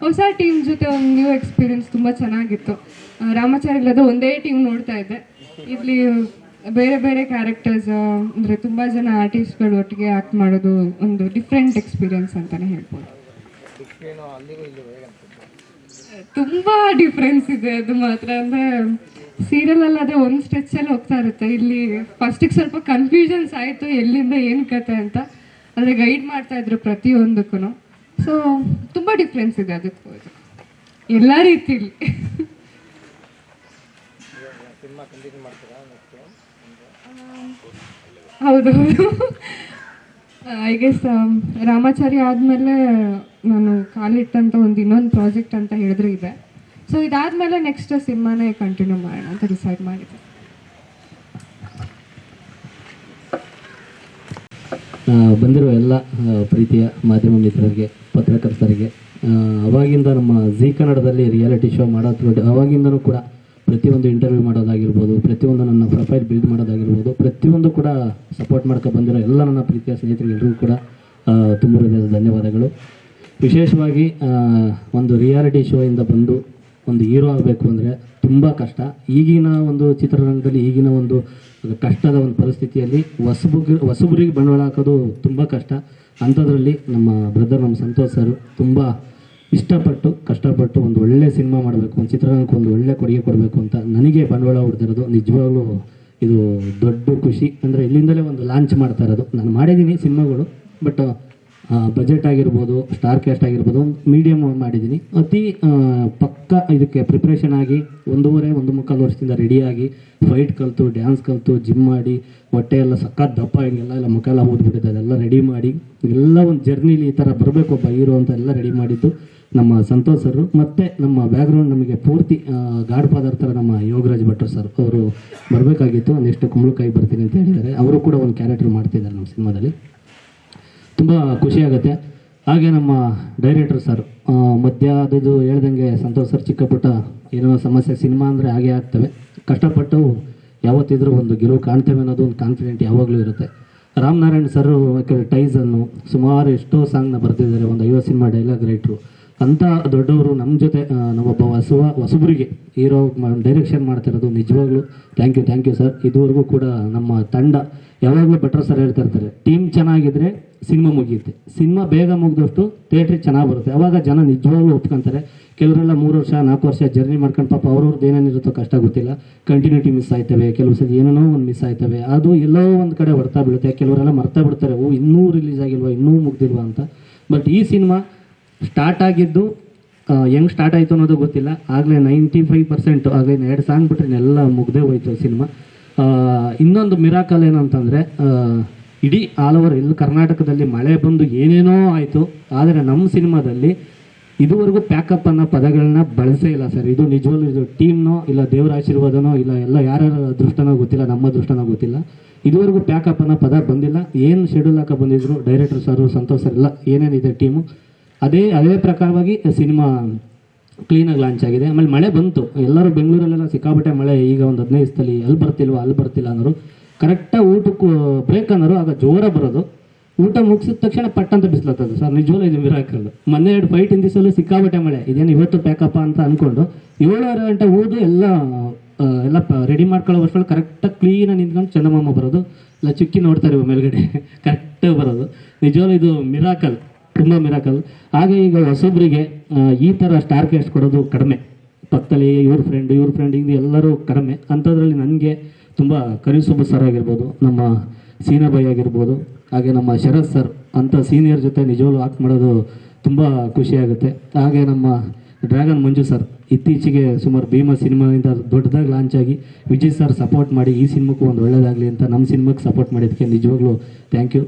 ಹೊಸ ಟೀಮ್ ಜೊತೆ ಒಂದು ನ್ಯೂ ಎಕ್ಸ್ಪೀರಿಯನ್ಸ್ ತುಂಬ ಚೆನ್ನಾಗಿತ್ತು. ರಾಮಾಚಾರಿ ಇಲ್ಲದ ಒಂದೇ ಟೀಮ್ ನೋಡ್ತಾ ಇದ್ದೆ. ಇಲ್ಲಿ ಬೇರೆ ಬೇರೆ ಕ್ಯಾರೆಕ್ಟರ್ಸ್ ಅಂದರೆ ತುಂಬ ಜನ ಆರ್ಟಿಸ್ಟ್ಗಳು ಒಟ್ಟಿಗೆ ಆ್ಯಕ್ಟ್ ಮಾಡೋದು ಒಂದು ಡಿಫ್ರೆಂಟ್ ಎಕ್ಸ್ಪೀರಿಯನ್ಸ್ ಅಂತಲೇ ಹೇಳ್ಬೋದು. ತುಂಬ ಡಿಫ್ರೆನ್ಸ್ ಇದೆ ಅದು ಮಾತ್ರ. ಅಂದರೆ ಸೀರಿಯಲಲ್ಲಿ ಅದೇ ಒಂದು ಸ್ಟ್ರೆಚ್ಚಲ್ಲಿ ಹೋಗ್ತಾ ಇರುತ್ತೆ. ಇಲ್ಲಿ ಫಸ್ಟಿಗೆ ಸ್ವಲ್ಪ ಕನ್ಫ್ಯೂಷನ್ಸ್ ಆಯಿತು ಎಲ್ಲಿಂದ ಏನು ಕತೆ ಅಂತ. ಆದರೆ ಗೈಡ್ ಮಾಡ್ತಾ ಇದ್ರು ಪ್ರತಿಯೊಂದಕ್ಕೂ. ಸೊ ತುಂಬ ಡಿಫ್ರೆನ್ಸ್ ಇದೆ ಅದಕ್ಕೂ ಎಲ್ಲ ರೀತಿಲಿ. ಹೌದೌದು. ಐ ಗೆಸ್ ರಾಮಾಚಾರಿ ಆದಮೇಲೆ ನಾನು ಕಾಲಿಟ್ಟಂತ ಇನ್ನೊಂದು ಪ್ರಾಜೆಕ್ಟ್ ಅಂತ ಹೇಳಿದ್ರೆ ಇದೆ. ಸೊ ಇದಾದಮೇಲೆ ನೆಕ್ಸ್ಟ್ ಸಿನಿಮಾನೇ ಕಂಟಿನ್ಯೂ ಮಾಡೋಣ ಅಂತ ಡಿಸೈಡ್ ಮಾಡಿದ್ದೆ. ಬಂದಿರೋ ಎಲ್ಲ ಪ್ರೀತಿಯ ಮಾಧ್ಯಮ ಮಿತ್ರರಿಗೆ, ಪತ್ರಕರ್ತರಿಗೆ, ಅವಾಗಿಂದ ನಮ್ಮ ಜೀ ಕನ್ನಡದಲ್ಲಿ ರಿಯಾಲಿಟಿ ಶೋ ಮಾಡೋದು ಅವಾಗಿಂದನೂ ಕೂಡ ಪ್ರತಿಯೊಂದು ಇಂಟರ್ವ್ಯೂ ಮಾಡೋದಾಗಿರ್ಬೋದು, ಪ್ರತಿಯೊಂದು ನನ್ನ ಪ್ರೊಫೈಲ್ ಬಿಲ್ಡ್ ಮಾಡೋದಾಗಿರ್ಬೋದು, ಪ್ರತಿಯೊಂದು ಕೂಡ ಸಪೋರ್ಟ್ ಮಾಡ್ಕೊ ಬಂದಿರೋ ಎಲ್ಲ ನನ್ನ ಪ್ರೀತಿಯ ಸ್ನೇಹಿತರಿಗೆಲ್ಲರಿಗೂ ಕೂಡ ತುಂಬ ಹೃದಯದ ಧನ್ಯವಾದಗಳು. ವಿಶೇಷವಾಗಿ ಒಂದು ರಿಯಾಲಿಟಿ ಶೋಯಿಂದ ಬಂದು ಒಂದು ಹೀರೋ ಆಗಬೇಕು ಅಂದರೆ ತುಂಬ ಕಷ್ಟ. ಈಗಿನ ಒಂದು ಚಿತ್ರರಂಗದಲ್ಲಿ ಈಗಿನ ಒಂದು ಕಷ್ಟದ ಒಂದು ಪರಿಸ್ಥಿತಿಯಲ್ಲಿ ಹೊಸಬರಿಗೆ ಬಂಡವಾಳ ಹಾಕೋದು ತುಂಬ ಕಷ್ಟ. ಅಂಥದ್ರಲ್ಲಿ ನಮ್ಮ ಬ್ರದರ್, ನಮ್ಮ ಸಂತೋಷ್ ಸರ್ ತುಂಬ ಇಷ್ಟಪಟ್ಟು ಕಷ್ಟಪಟ್ಟು ಒಂದು ಒಳ್ಳೆ ಸಿನಿಮಾ ಮಾಡಬೇಕು, ಒಂದು ಚಿತ್ರರಂಗಕ್ಕೆ ಒಂದು ಒಳ್ಳೆ ಕೊಡುಗೆ ಕೊಡಬೇಕು ಅಂತ ನನಗೆ ಬಂಡವಾಳ ಹೊಡೆದಿರೋದು ನಿಜವಾಗ್ಲೂ ಇದು ದೊಡ್ಡ ಖುಷಿ. ಅಂದರೆ ಇಲ್ಲಿಂದಲೇ ಒಂದು ಲಾಂಚ್ ಮಾಡ್ತಾ ಇರೋದು. ನಾನು ಮಾಡಿದ್ದೀನಿ ಸಿನಿಮಾಗಳು, ಬಟ್ ಬಜೆಟ್ ಆಗಿರ್ಬೋದು, ಸ್ಟಾರ್ ಕ್ಯಾಸ್ಟ್ ಆಗಿರ್ಬೋದು, ಒಂದು ಮೀಡಿಯಮ್ ಮಾಡಿದ್ದೀನಿ. ಅತಿ ಪಕ್ಕ ಇದಕ್ಕೆ ಪ್ರಿಪ್ರೇಷನ್ ಆಗಿ 1.5 ವರ್ಷದಿಂದ ರೆಡಿಯಾಗಿ ಫೈಟ್ ಕಲಿತು, ಡ್ಯಾನ್ಸ್ ಕಲಿತು, ಜಿಮ್ ಮಾಡಿ, ಹೊಟ್ಟೆ ಎಲ್ಲ ಸಖತ್ ದಪ್ಪ ಹಿಂಗೆಲ್ಲ ಮುಖ ಎಲ್ಲ ಊದ್ಬಿಟ್ಟಿದೆ, ಅದೆಲ್ಲ ರೆಡಿ ಮಾಡಿ ಎಲ್ಲ ಒಂದು ಜರ್ನಿಲಿ ಈ ಥರ ಬರಬೇಕು ಒಬ್ಬ ಹೀರೋ ಅಂತ ಎಲ್ಲ ರೆಡಿ ಮಾಡಿದ್ದು ನಮ್ಮ ಸಂತೋಷ್ ಸರ್. ಮತ್ತು ನಮ್ಮ ಬ್ಯಾಕ್ಗ್ರೌಂಡ್ ನಮಗೆ ಪೂರ್ತಿ ಗಾಡ್ ಫಾದರ್ ಥರ ನಮ್ಮ ಯೋಗರಾಜ್ ಭಟ್ರು ಸರ್ ಅವರು ಬರಬೇಕಾಗಿತ್ತು. ನೆಕ್ಸ್ಟ್ ಕುಂಬಳಕಾಯಿ ಬರ್ತೀನಿ ಅಂತ ಹೇಳಿದ್ದಾರೆ. ಅವರು ಕೂಡ ಒಂದು ಕ್ಯಾರೆಕ್ಟರ್ ಮಾಡ್ತಿದ್ದಾರೆ ನಮ್ಮ ಸಿನಿಮಾದಲ್ಲಿ. ತುಂಬ ಖುಷಿಯಾಗುತ್ತೆ. ಹಾಗೆ ನಮ್ಮ ಡೈರೆಕ್ಟರ್ ಸರ್ ಮಧ್ಯ ಅದು ಹೇಳ್ದಂಗೆ ಸಂತೋಷ್ ಸರ್ ಚಿಕ್ಕ ಪುಟ್ಟ ಏನೋ ಸಮಸ್ಯೆ, ಸಿನಿಮಾ ಅಂದರೆ ಹಾಗೆ ಆಗ್ತವೆ, ಕಷ್ಟಪಟ್ಟು ಯಾವತ್ತಿದ್ರೂ ಒಂದು ಗೆಲುವು ಕಾಣ್ತೇವೆ ಅನ್ನೋದು ಒಂದು ಕಾನ್ಫಿಡೆಂಟ್ ಯಾವಾಗಲೂ ಇರುತ್ತೆ. ರಾಮನಾರಾಯಣ್ ಸರ್ ಟೈಸನ್ನು ಸುಮಾರು ಎಷ್ಟೋ ಸಾಂಗ್ನ ಬರೆದಿದ್ದಾರೆ, ಒಂದು 50 ಸಿನಿಮಾ ಡೈಲಾಗ್ ರೈಟ್ರು. ಅಂಥ ದೊಡ್ಡವರು ನಮ್ಮ ಜೊತೆ ನಮ್ಮೊಬ್ಬ ಹೊಸಬರಿಗೆ ಹೀರೋ ಡೈರೆಕ್ಷನ್ ಮಾಡ್ತಿರೋದು ನಿಜವಾಗ್ಲೂ ಥ್ಯಾಂಕ್ ಯು ಸರ್. ಇದುವರೆಗೂ ಕೂಡ ನಮ್ಮ ತಂಡ ಯಾವಾಗಲೂ ಭಟ್ರು ಸರ್ ಹೇಳ್ತಾ ಇರ್ತಾರೆ, ಟೀಮ್ ಚೆನ್ನಾಗಿದ್ದರೆ ಸಿನಿಮಾ ಮುಗಿಯುತ್ತೆ, ಸಿನಿಮಾ ಬೇಗ ಮುಗಿದಷ್ಟು ಥಿಯೇಟ್ರಿಗೆ ಚೆನ್ನಾಗಿ ಬರುತ್ತೆ. ಅವಾಗ ಜನ ನಿಜವಾಗ್ಲೂ ಒಪ್ಕೊಂತಾರೆ. ಕೆಲವರೆಲ್ಲ 3 ವರ್ಷ 4 ವರ್ಷ ಜರ್ನಿ ಮಾಡ್ಕೊಂಡು ಪಾಪ ಅವ್ರವ್ರದ್ದು ಏನೇನಿರುತ್ತೋ ಕಷ್ಟ ಗೊತ್ತಿಲ್ಲ, ಕಂಟಿನ್ಯೂಟಿ ಮಿಸ್ ಆಯ್ತವೆ, ಕೆಲವು ಸಲ ಏನೇನೋ ಒಂದು ಮಿಸ್ ಆಯ್ತವೆ, ಅದು ಎಲ್ಲೋ ಒಂದು ಕಡೆ ಹೊರ್ತಾ ಬೀಳುತ್ತೆ. ಕೆಲವರೆಲ್ಲ ಮರ್ತಾ ಬಿಡ್ತಾರೆ, ಇನ್ನೂ ರಿಲೀಸ್ ಆಗಿಲ್ವಾ, ಇನ್ನೂ ಮುಗ್ದಿಲ್ವಾ ಅಂತ. ಬಟ್ ಈ ಸಿನಿಮಾ ಸ್ಟಾರ್ಟ್ ಆಗಿದ್ದು ಹೆಂಗೆ ಸ್ಟಾರ್ಟ್ ಆಯಿತು ಅನ್ನೋದು ಗೊತ್ತಿಲ್ಲ. ಆಗಲೇ 95% ಆಗಲೇ 2 ಸಾಂಗ್ ಬಿಟ್ಟರೆ ಎಲ್ಲ ಮುಗ್ದೇ ಹೋಯ್ತು ಸಿನಿಮಾ. ಇನ್ನೊಂದು ಮಿರಾಕಲ್ ಏನಂತಂದರೆ ಇಡೀ ಆಲ್ ಓವರ್ ಎಲ್ಲ ಕರ್ನಾಟಕದಲ್ಲಿ ಮಳೆ ಬಂದು ಏನೇನೋ ಆಯಿತು, ಆದರೆ ನಮ್ಮ ಸಿನಿಮಾದಲ್ಲಿ ಇದುವರೆಗೂ ಪ್ಯಾಕಪ್ ಅನ್ನೋ ಪದಗಳನ್ನ ಬಳಸೇ ಇಲ್ಲ ಸರ್. ಇದು ನಿಜವಾಗ್ಲೂ ಇದು ಟೀಮ್ನೋ ಇಲ್ಲ ದೇವರ ಆಶೀರ್ವಾದನೋ ಇಲ್ಲ ಎಲ್ಲ ಯಾರ್ಯಾರ ಅದೃಷ್ಟನೋ ಗೊತ್ತಿಲ್ಲ, ನಮ್ಮ ಅದೃಷ್ಟನೋ ಗೊತ್ತಿಲ್ಲ, ಇದುವರೆಗೂ ಪ್ಯಾಕಪ್ ಅನ್ನೋ ಪದ ಬಂದಿಲ್ಲ. ಏನು ಶೆಡ್ಯೂಲ್ ಹಾಕೋ ಬಂದಿದ್ರು ಡೈರೆಕ್ಟರ್ ಸರು, ಸಂತೋಷ್ ಸರ್ ಎಲ್ಲ ಏನೇನಿದೆ ಟೀಮು ಅದೇ ಪ್ರಕಾರವಾಗಿ ಸಿನಿಮಾ ಕ್ಲೀನಾಗಿ ಲಾಂಚ್ ಆಗಿದೆ. ಆಮೇಲೆ ಮಳೆ ಬಂತು, ಎಲ್ಲರೂ ಬೆಂಗಳೂರಲ್ಲೆಲ್ಲ ಸಿಕ್ಕಾಪಟ್ಟೆ ಮಳೆ. ಈಗ ಒಂದು 15 ದಿವಸದಲ್ಲಿ ಅಲ್ಲಿ ಬರ್ತಿಲ್ಲ ಅನ್ನೋರು. ಕರೆಕ್ಟಾಗಿ ಊಟಕ್ಕೂ ಬ್ರೇಕ್ ಅನ್ನೋರು, ಆಗ ಜೋರ ಬರೋದು, ಊಟ ಮುಗಿಸಿದ ತಕ್ಷಣ ಪಟ್ಟಂತ ಬಿಸಿಲತ್ತದು ಸರ್. ನಿಜವಲ್ಲ ಇದು ಮಿರಾಕಲ್. ಮೊನ್ನೆ 2 ಫೈಟ್ ದಿವಸಲ್ಲೂ ಸಿಕ್ಕಾಪಟ್ಟೆ ಮಳೆ, ಇದೇನು ಇವತ್ತು ಪ್ಯಾಕಪ್ಪ ಅಂತ ಅಂದ್ಕೊಂಡು 7:30 ಗಂಟೆ ಊದು ಎಲ್ಲ ರೆಡಿ ಮಾಡ್ಕೊಳ್ಳೋ ವರ್ಷಗಳು ಕರೆಕ್ಟಾಗಿ ಕ್ಲೀನಾಗಿ ನಿಂತ್ಕೊಂಡು ಚಂದಮಾಮ ಬರೋದು, ಇಲ್ಲ ಚುಕ್ಕಿ ನೋಡ್ತಾರೆ ಮೇಲ್ಗಡೆ ಕರೆಕ್ಟಾಗಿ ಬರೋದು. ನಿಜವಲ್ಲ ಇದು ಮಿರಾಕಲ್, ತುಂಬ ಮಿರಾಕಲ್. ಹಾಗೆ ಈಗ ಹೊಸೊಬ್ಬರಿಗೆ ಈ ಥರ ಸ್ಟಾರ್ ಕ್ಯಾಸ್ಟ್ ಕೊಡೋದು ಕಡಿಮೆ, ಪಕ್ಕದಲ್ಲಿ ಇವ್ರ ಫ್ರೆಂಡ್ ಇದು ಎಲ್ಲರೂ ಕಡಿಮೆ. ಅಂಥದ್ರಲ್ಲಿ ನನಗೆ ತುಂಬ ಕರಿಸುಬ್ಬ ಸರ್ ಆಗಿರ್ಬೋದು, ನಮ್ಮ ಸೀನಾಬಾಯಿ ಆಗಿರ್ಬೋದು, ಹಾಗೆ ನಮ್ಮ ಶರತ್ ಸರ್ ಅಂಥ ಸೀನಿಯರ್ ಜೊತೆ ನಿಜವಲ್ಲೂ ಆಕ್ಟ್ ಮಾಡೋದು ತುಂಬ ಖುಷಿಯಾಗುತ್ತೆ. ಹಾಗೆ ನಮ್ಮ ಡ್ರ್ಯಾಗನ್ ಮಂಜು ಸರ್ ಇತ್ತೀಚೆಗೆ ಸುಮಾರು ಭೀಮಾ ಸಿನಿಮಾದಿಂದ ದೊಡ್ಡದಾಗಿ ಲಾಂಚ್ ಆಗಿ ವಿಜಯ್ ಸರ್ ಸಪೋರ್ಟ್ ಮಾಡಿ ಈ ಸಿನಿಮಾಕ್ಕೂ ಒಂದು ಒಳ್ಳೆಯದಾಗಲಿ ಅಂತ ನಮ್ಮ ಸಿನಿಮಾಕ್ಕೆ ಸಪೋರ್ಟ್ ಮಾಡಿದ್ದಕ್ಕೆ ನಿಜವಾಗ್ಲೂ ಥ್ಯಾಂಕ್ ಯು.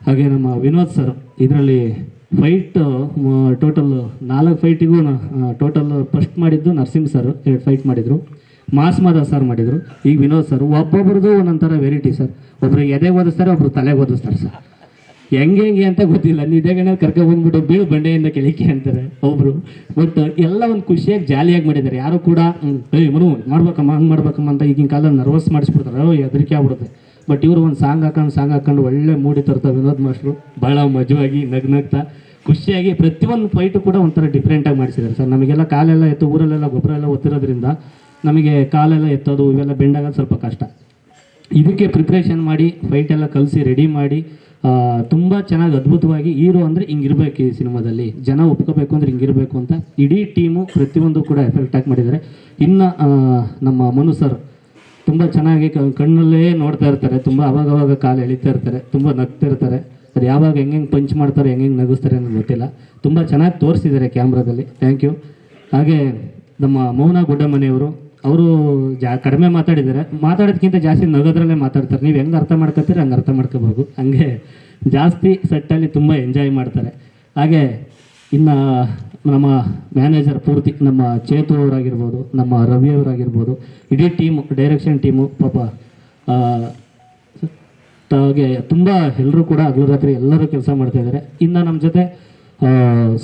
ಹಾಗೆ ನಮ್ಮ ವಿನೋದ್ ಸರ್ ಇದರಲ್ಲಿ ಫೈಟ್ ಟೋಟಲ್ 4 ಫೈಟಿಗೂ ಟೋಟಲ್ ಫಸ್ಟ್ ಮಾಡಿದ್ದು ನರಸಿಂಹ ಸರ್ 2 ಫೈಟ್ ಮಾಡಿದರು, ಮಾಸ್ ಮಾದ ಸರ್ ಮಾಡಿದರು, ಈಗ ವಿನೋದ್ ಸರ್. ಒಬ್ಬೊಬ್ರದ್ದು ಒಂದೊಂಥರ ವೆರೈಟಿ ಸರ್. ಒಬ್ರು ಎದೆಗೆ ಓದಿಸ್ತಾರೆ, ಒಬ್ರು ತಲೆಗೆ ಓದಿಸ್ತಾರೆ ಸರ್. ಹೆಂಗೆ ಅಂತ ಗೊತ್ತಿಲ್ಲ, ನಿದ್ದೆಗಣ್ಣ ಕರ್ಕೊಂಡ್ಬಂದ್ಬಿಟ್ಟು ಬೀಳು ಬಂಡೆಯಿಂದ ಕೆಳಕ್ಕೆ ಅಂತಾರೆ ಒಬ್ರು. ಬಟ್ ಎಲ್ಲ ಒಂದು ಖುಷಿಯಾಗಿ ಜಾಲಿಯಾಗಿ ಮಾಡಿದ್ದಾರೆ. ಯಾರು ಕೂಡ ಮನು ಮಾಡ್ಬೇಕಮ್ಮ ಹಂಗೆ ಮಾಡ್ಬೇಕಮ್ಮ ಅಂತ ಈಗಿನ ಕಾಲ ನರ್ವಸ್ ಮಾಡಿಸ್ಬಿಡ್ತಾರೆ, ಹೆದರಿಕೆ ಆಗ್ಬಿಡುತ್ತೆ. ಬಟ್ ಇವರು ಒಂದು ಸಾಂಗ್ ಹಾಕೊಂಡು ಒಳ್ಳೆ ಮೂಡಿ ತರ್ತಾರೆ ವಿನೋದ್ ಮಾಸ್ಟ್ರು. ಭಾಳ ಮಜವಾಗಿ ನಗ್ನಗ್ತಾ ಖುಷಿಯಾಗಿ ಪ್ರತಿಯೊಂದು ಫೈಟು ಕೂಡ ಒಂಥರ ಡಿಫ್ರೆಂಟಾಗಿ ಮಾಡಿಸಿದ್ದಾರೆ ಸರ್. ನಮಗೆಲ್ಲ ಕಾಲೆಲ್ಲ ಎತ್ತು ಊರಲ್ಲೆಲ್ಲ ಗೊಬ್ಬರ ಎಲ್ಲ ಒತ್ತಿರೋದ್ರಿಂದ ನಮಗೆ ಕಾಲೆಲ್ಲ ಎತ್ತೋದು ಇವೆಲ್ಲ ಬೆಂಡಾಗೋದು ಸ್ವಲ್ಪ ಕಷ್ಟ. ಇದಕ್ಕೆ ಪ್ರಿಪ್ರೇಷನ್ ಮಾಡಿ ಫೈಟೆಲ್ಲ ಕಲಿಸಿ ರೆಡಿ ಮಾಡಿ ತುಂಬ ಚೆನ್ನಾಗಿ ಅದ್ಭುತವಾಗಿ ಹೀರೋ ಅಂದರೆ ಹಿಂಗಿರ್ಬೇಕು ಈ ಸಿನಿಮಾದಲ್ಲಿ, ಜನ ಒಪ್ಕೋಬೇಕು ಅಂದರೆ ಹಿಂಗಿರಬೇಕು ಅಂತ ಇಡೀ ಟೀಮು ಪ್ರತಿಯೊಂದು ಕೂಡ ಎಫೆಕ್ಟಾಗಿ ಮಾಡಿದ್ದಾರೆ. ಇನ್ನು ನಮ್ಮ ಮನು ಸರ್ ತುಂಬ ಚೆನ್ನಾಗಿ ಕಣ್ಣಲ್ಲೇ ನೋಡ್ತಾ ಇರ್ತಾರೆ, ತುಂಬ ಅವಾಗವಾಗ ಕಾಲು ಎಳಿತಾ ಇರ್ತಾರೆ, ತುಂಬ ನಗ್ತಾ ಇರ್ತಾರೆ. ಅದು ಯಾವಾಗ ಹೆಂಗೆ ಪಂಚ್ ಮಾಡ್ತಾರೆ, ಹೆಂಗೆ ನಗಿಸ್ತಾರೆ ಅನ್ನೋದು ಗೊತ್ತಿಲ್ಲ. ತುಂಬ ಚೆನ್ನಾಗಿ ತೋರಿಸಿದ್ದಾರೆ ಕ್ಯಾಮ್ರಾದಲ್ಲಿ, ಥ್ಯಾಂಕ್ ಯು. ಹಾಗೆ ನಮ್ಮ ಮೌನ ಗುಡ್ಡಮನೆಯವರು ಅವರು ಕಡಿಮೆ ಮಾತಾಡಿದ್ದಾರೆ, ಮಾತಾಡೋದಕ್ಕಿಂತ ಜಾಸ್ತಿ ನಗೋದ್ರಲ್ಲೇ ಮಾತಾಡ್ತಾರೆ. ನೀವು ಹೆಂಗೆ ಅರ್ಥ ಮಾಡ್ಕೊತೀರಿ ಹಂಗೆ ಅರ್ಥ ಮಾಡ್ಕೋಬೇಕು, ಹಂಗೆ ಜಾಸ್ತಿ ಸೆಟ್ಟಲ್ಲಿ ತುಂಬ ಎಂಜಾಯ್ ಮಾಡ್ತಾರೆ. ಹಾಗೆ ಇನ್ನು ನಮ್ಮ ಮ್ಯಾನೇಜರ್ ಪೂರ್ತಿ ನಮ್ಮ ಚೇತು ಅವರಾಗಿರ್ಬೋದು, ನಮ್ಮ ರವಿ ಅವರಾಗಿರ್ಬೋದು, ಇಡೀ ಟೀಮು ಡೈರೆಕ್ಷನ್ ಟೀಮು ಪಾಪ ಹಾಗೆ ತುಂಬ ಎಲ್ಲರೂ ಕೂಡ ಹಗಲು ರಾತ್ರಿ ಎಲ್ಲರೂ ಕೆಲಸ ಮಾಡ್ತಾಯಿದ್ದಾರೆ. ಇನ್ನು ನಮ್ಮ ಜೊತೆ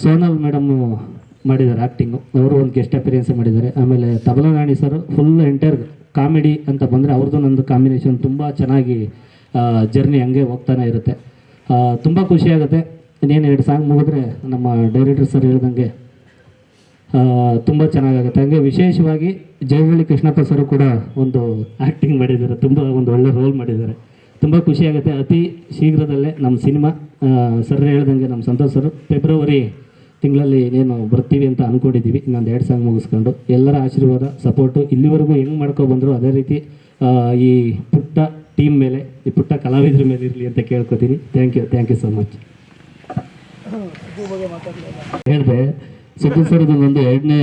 ಸೋನಲ್ ಮೇಡಮ್ಮು ಮಾಡಿದ್ದಾರೆ ಆ್ಯಕ್ಟಿಂಗು, ಅವರು ಒಂದು ಗೆಸ್ಟ್ ಅಪಿರಿಯನ್ಸ್ ಮಾಡಿದ್ದಾರೆ. ಆಮೇಲೆ ತಬಲಾ ರಾಣಿ ಸರ್ ಫುಲ್ ಎಂಟೈರ್ ಕಾಮಿಡಿ ಅಂತ ಬಂದರೆ ಅವ್ರದ್ದು ನಂದು ಕಾಂಬಿನೇಷನ್ ತುಂಬ ಚೆನ್ನಾಗಿ ಜರ್ನಿ ಹಂಗೆ ಹೋಗ್ತಾನೆ ಇರುತ್ತೆ. ತುಂಬ ಖುಷಿಯಾಗುತ್ತೆ. ಇನ್ನೇನು 2 ಸಾಂಗ್ ಮುಗಿದ್ರೆ ನಮ್ಮ ಡೈರೆಕ್ಟರ್ ಸರ್ ಹೇಳ್ದಂಗೆ ತುಂಬ ಚೆನ್ನಾಗಾಗುತ್ತೆ. ಹಂಗೆ ವಿಶೇಷವಾಗಿ ಜೈವಳ್ಳಿ ಕೃಷ್ಣಪ್ಪ ಸರ್ ಕೂಡ ಒಂದು ಆ್ಯಕ್ಟಿಂಗ್ ಮಾಡಿದ್ದಾರೆ, ತುಂಬ ಒಂದು ಒಳ್ಳೆ ರೋಲ್ ಮಾಡಿದ್ದಾರೆ. ತುಂಬ ಖುಷಿಯಾಗುತ್ತೆ. ಅತಿ ಶೀಘ್ರದಲ್ಲೇ ನಮ್ಮ ಸಿನಿಮಾ ಸರ್ ಹೇಳ್ದಂಗೆ ನಮ್ಮ ಸಂತೋಷ್ ಸರ್ ಫೆಬ್ರವರಿ ತಿಂಗಳಲ್ಲಿ ಇನ್ನೇನು ಬರ್ತೀವಿ ಅಂತ ಅಂದ್ಕೊಂಡಿದ್ದೀವಿ. ಇನ್ನೊಂದು 2 ಸಾಂಗ್ ಮುಗಿಸ್ಕೊಂಡು ಎಲ್ಲರ ಆಶೀರ್ವಾದ ಸಪೋರ್ಟು ಇಲ್ಲಿವರೆಗೂ ಹೆಂಗೆ ಮಾಡ್ಕೊಬಂದರು ಅದೇ ರೀತಿ ಈ ಪುಟ್ಟ ಟೀಮ್ ಮೇಲೆ, ಈ ಪುಟ್ಟ ಕಲಾವಿದರ ಮೇಲೆ ಇರಲಿ ಅಂತ ಕೇಳ್ಕೊತೀನಿ. Thank you so much. ಹೇಳಿದೆ ಸುಬ್ಬು ಸರ್ದು ಒಂದು 2ನೇ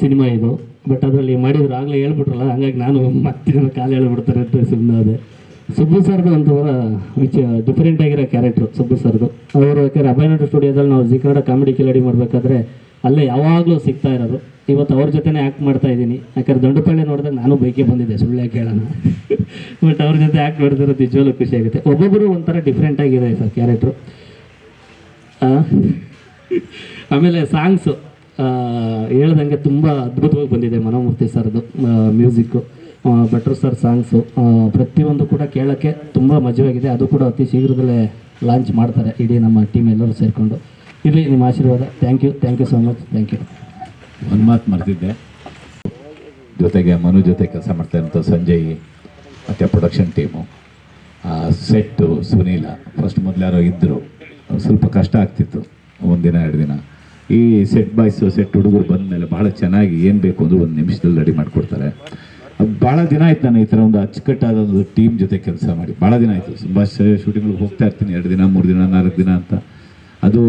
ಸಿನಿಮಾ ಇದು, ಬಟ್ ಅದರಲ್ಲಿ ಮಾಡಿದ್ರು ಆಗಲೇ ಹೇಳ್ಬಿಟ್ರಲ್ಲ, ಹಂಗಾಗಿ ನಾನು ಮತ್ತೆ ಕಾಲು ಹೇಳ್ಬಿಡ್ತಾರೆ ಅಂತ ಸುಮ್ಮನೆ ಅದೇ. ಸುಬ್ಬು ಸರ್ದು ಒಂಥರ ಡಿಫ್ರೆಂಟ್ ಆಗಿರೋ ಕ್ಯಾರೆಕ್ಟ್ರು ಸುಬ್ಬು ಸರ್ದು. ಅವರು ಯಾಕಂದರೆ ಅಭಯನಟ ಸ್ಟುಡಿಯೋದಲ್ಲಿ ನಾವು ಜಿ ಕನ್ನಡ ಕಾಮಿಡಿ ಕಿಲಾಡಿ ಮಾಡಬೇಕಾದ್ರೆ ಅಲ್ಲೇ ಯಾವಾಗಲೂ ಸಿಗ್ತಾ ಇರೋದು. ಇವತ್ತು ಅವ್ರ ಜೊತೆನೇ ಆ್ಯಕ್ಟ್ ಮಾಡ್ತಾ ಇದ್ದೀನಿ. ಯಾಕಂದ್ರೆ ದಂಡುಪಳ್ಳಿ ನೋಡಿದಾಗ ನಾನು ಬೈಕೆ ಬಂದಿದ್ದೆ, ಸುಳ್ಳೆ ಕೇಳೋಣ. ಬಟ್ ಅವ್ರ ಜೊತೆ ಆ್ಯಕ್ಟ್ ಮಾಡಿದಿರೋದು ನಿಜವಾಗ್ಲೂ ಖುಷಿಯಾಗುತ್ತೆ. ಒಬ್ಬೊಬ್ಬರು ಒಂಥರ ಡಿಫ್ರೆಂಟ್ ಆಗಿದೆ ಸರ್ ಕ್ಯಾರೆಕ್ಟ್ರು. ಆಮೇಲೆ ಸಾಂಗ್ಸು ಹೇಳ್ದಂಗೆ ತುಂಬ ಅದ್ಭುತವಾಗಿ ಬಂದಿದೆ. ಮನೋಮೂರ್ತಿ ಸರ್ದು ಮ್ಯೂಸಿಕ್ಕು, ಭಟ್ರು ಸರ್ ಸಾಂಗ್ಸು ಪ್ರತಿಯೊಂದು ಕೂಡ ಕೇಳೋಕ್ಕೆ ತುಂಬ ಮಜವಾಗಿದೆ. ಅದು ಕೂಡ ಅತಿ ಶೀಘ್ರದಲ್ಲೇ ಲಾಂಚ್ ಮಾಡ್ತಾರೆ ಇಡೀ ನಮ್ಮ ಟೀಮ್ ಎಲ್ಲರೂ ಸೇರಿಕೊಂಡು. ಇರಲಿ ನಿಮ್ಮ ಆಶೀರ್ವಾದ. Thank you so much. Thank you. ಒಂದು ಮಾತು ಮರೆತಿದ್ದೆ, ಜೊತೆಗೆ ಮನು ಜೊತೆ ಕೆಲಸ ಮಾಡ್ತಾ ಇರೋಂಥ ಸಂಜಯ್ ಮತ್ತು production team, set Sunil first ಮೊದಲಾರೋ ಇದ್ದರು. ಸ್ವಲ್ಪ ಕಷ್ಟ ಆಗ್ತಿತ್ತು 1 ದಿನ 2 ದಿನ. ಈ ಸೆಟ್ ಬಾಯ್ಸು ಸೆಟ್ ಹುಡುಗರು ಬಂದ ಮೇಲೆ ಭಾಳ ಚೆನ್ನಾಗಿ ಏನು ಬೇಕು ಅಂದರೂ 1 ನಿಮಿಷದಲ್ಲಿ ರೆಡಿ ಮಾಡಿಕೊಡ್ತಾರೆ. ಭಾಳ ದಿನ ಆಯ್ತು ನಾನು ಈ ಥರ ಒಂದು ಅಚ್ಚುಕಟ್ಟಾದ ಒಂದು ಟೀಮ್ ಜೊತೆ ಕೆಲಸ ಮಾಡಿ, ಭಾಳ ದಿನ ಆಯಿತು. ತುಂಬ ಶೂಟಿಂಗ್ಗಳಿಗೆ ಹೋಗ್ತಾ ಇರ್ತೀನಿ, 2 ದಿನ 3 ದಿನ 4 ದಿನ ಅಂತ. ಅದು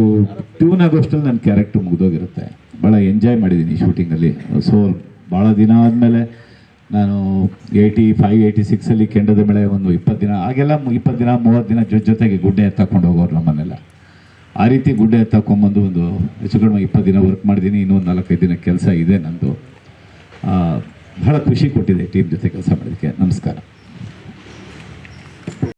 ಟ್ಯೂನ್ ಆಗೋಷ್ಟಲ್ಲಿ ನನ್ನ ಕ್ಯಾರೆಕ್ಟರ್ ಮುಗಿದೋಗಿರುತ್ತೆ. ಭಾಳ ಎಂಜಾಯ್ ಮಾಡಿದ್ದೀನಿ ಶೂಟಿಂಗಲ್ಲಿ. ಸೊ ಭಾಳ ದಿನ ಆದಮೇಲೆ ನಾನು 85, 86 ಕೆಂಡದ ಮೇಲೆ ಒಂದು 20 ದಿನ, ಆಗೆಲ್ಲ 20 ದಿನ 30 ದಿನ ಜೊತೆಗೆ ಗುಡ್ಡೆ ಎತ್ತಾಕೊಂಡು ಹೋಗೋರು ನಮ್ಮನ್ನೆಲ್ಲ. ಆ ರೀತಿ ಗುಡ್ಡೆ ಎತ್ತಾಕೊಂಬಂದು ಒಂದು ಹೆಚ್ಚು ಕಡಿಮೆ 20 ದಿನ ವರ್ಕ್ ಮಾಡಿದ್ದೀನಿ. ಇನ್ನೊಂದು 4-5 ದಿನ ಕೆಲಸ ಇದೆ ನಂದು. ಬಹಳ ಖುಷಿ ಕೊಟ್ಟಿದೆ ಟೀಮ್ ಜೊತೆ ಕೆಲಸ ಮಾಡೋದಕ್ಕೆ. ನಮಸ್ಕಾರ.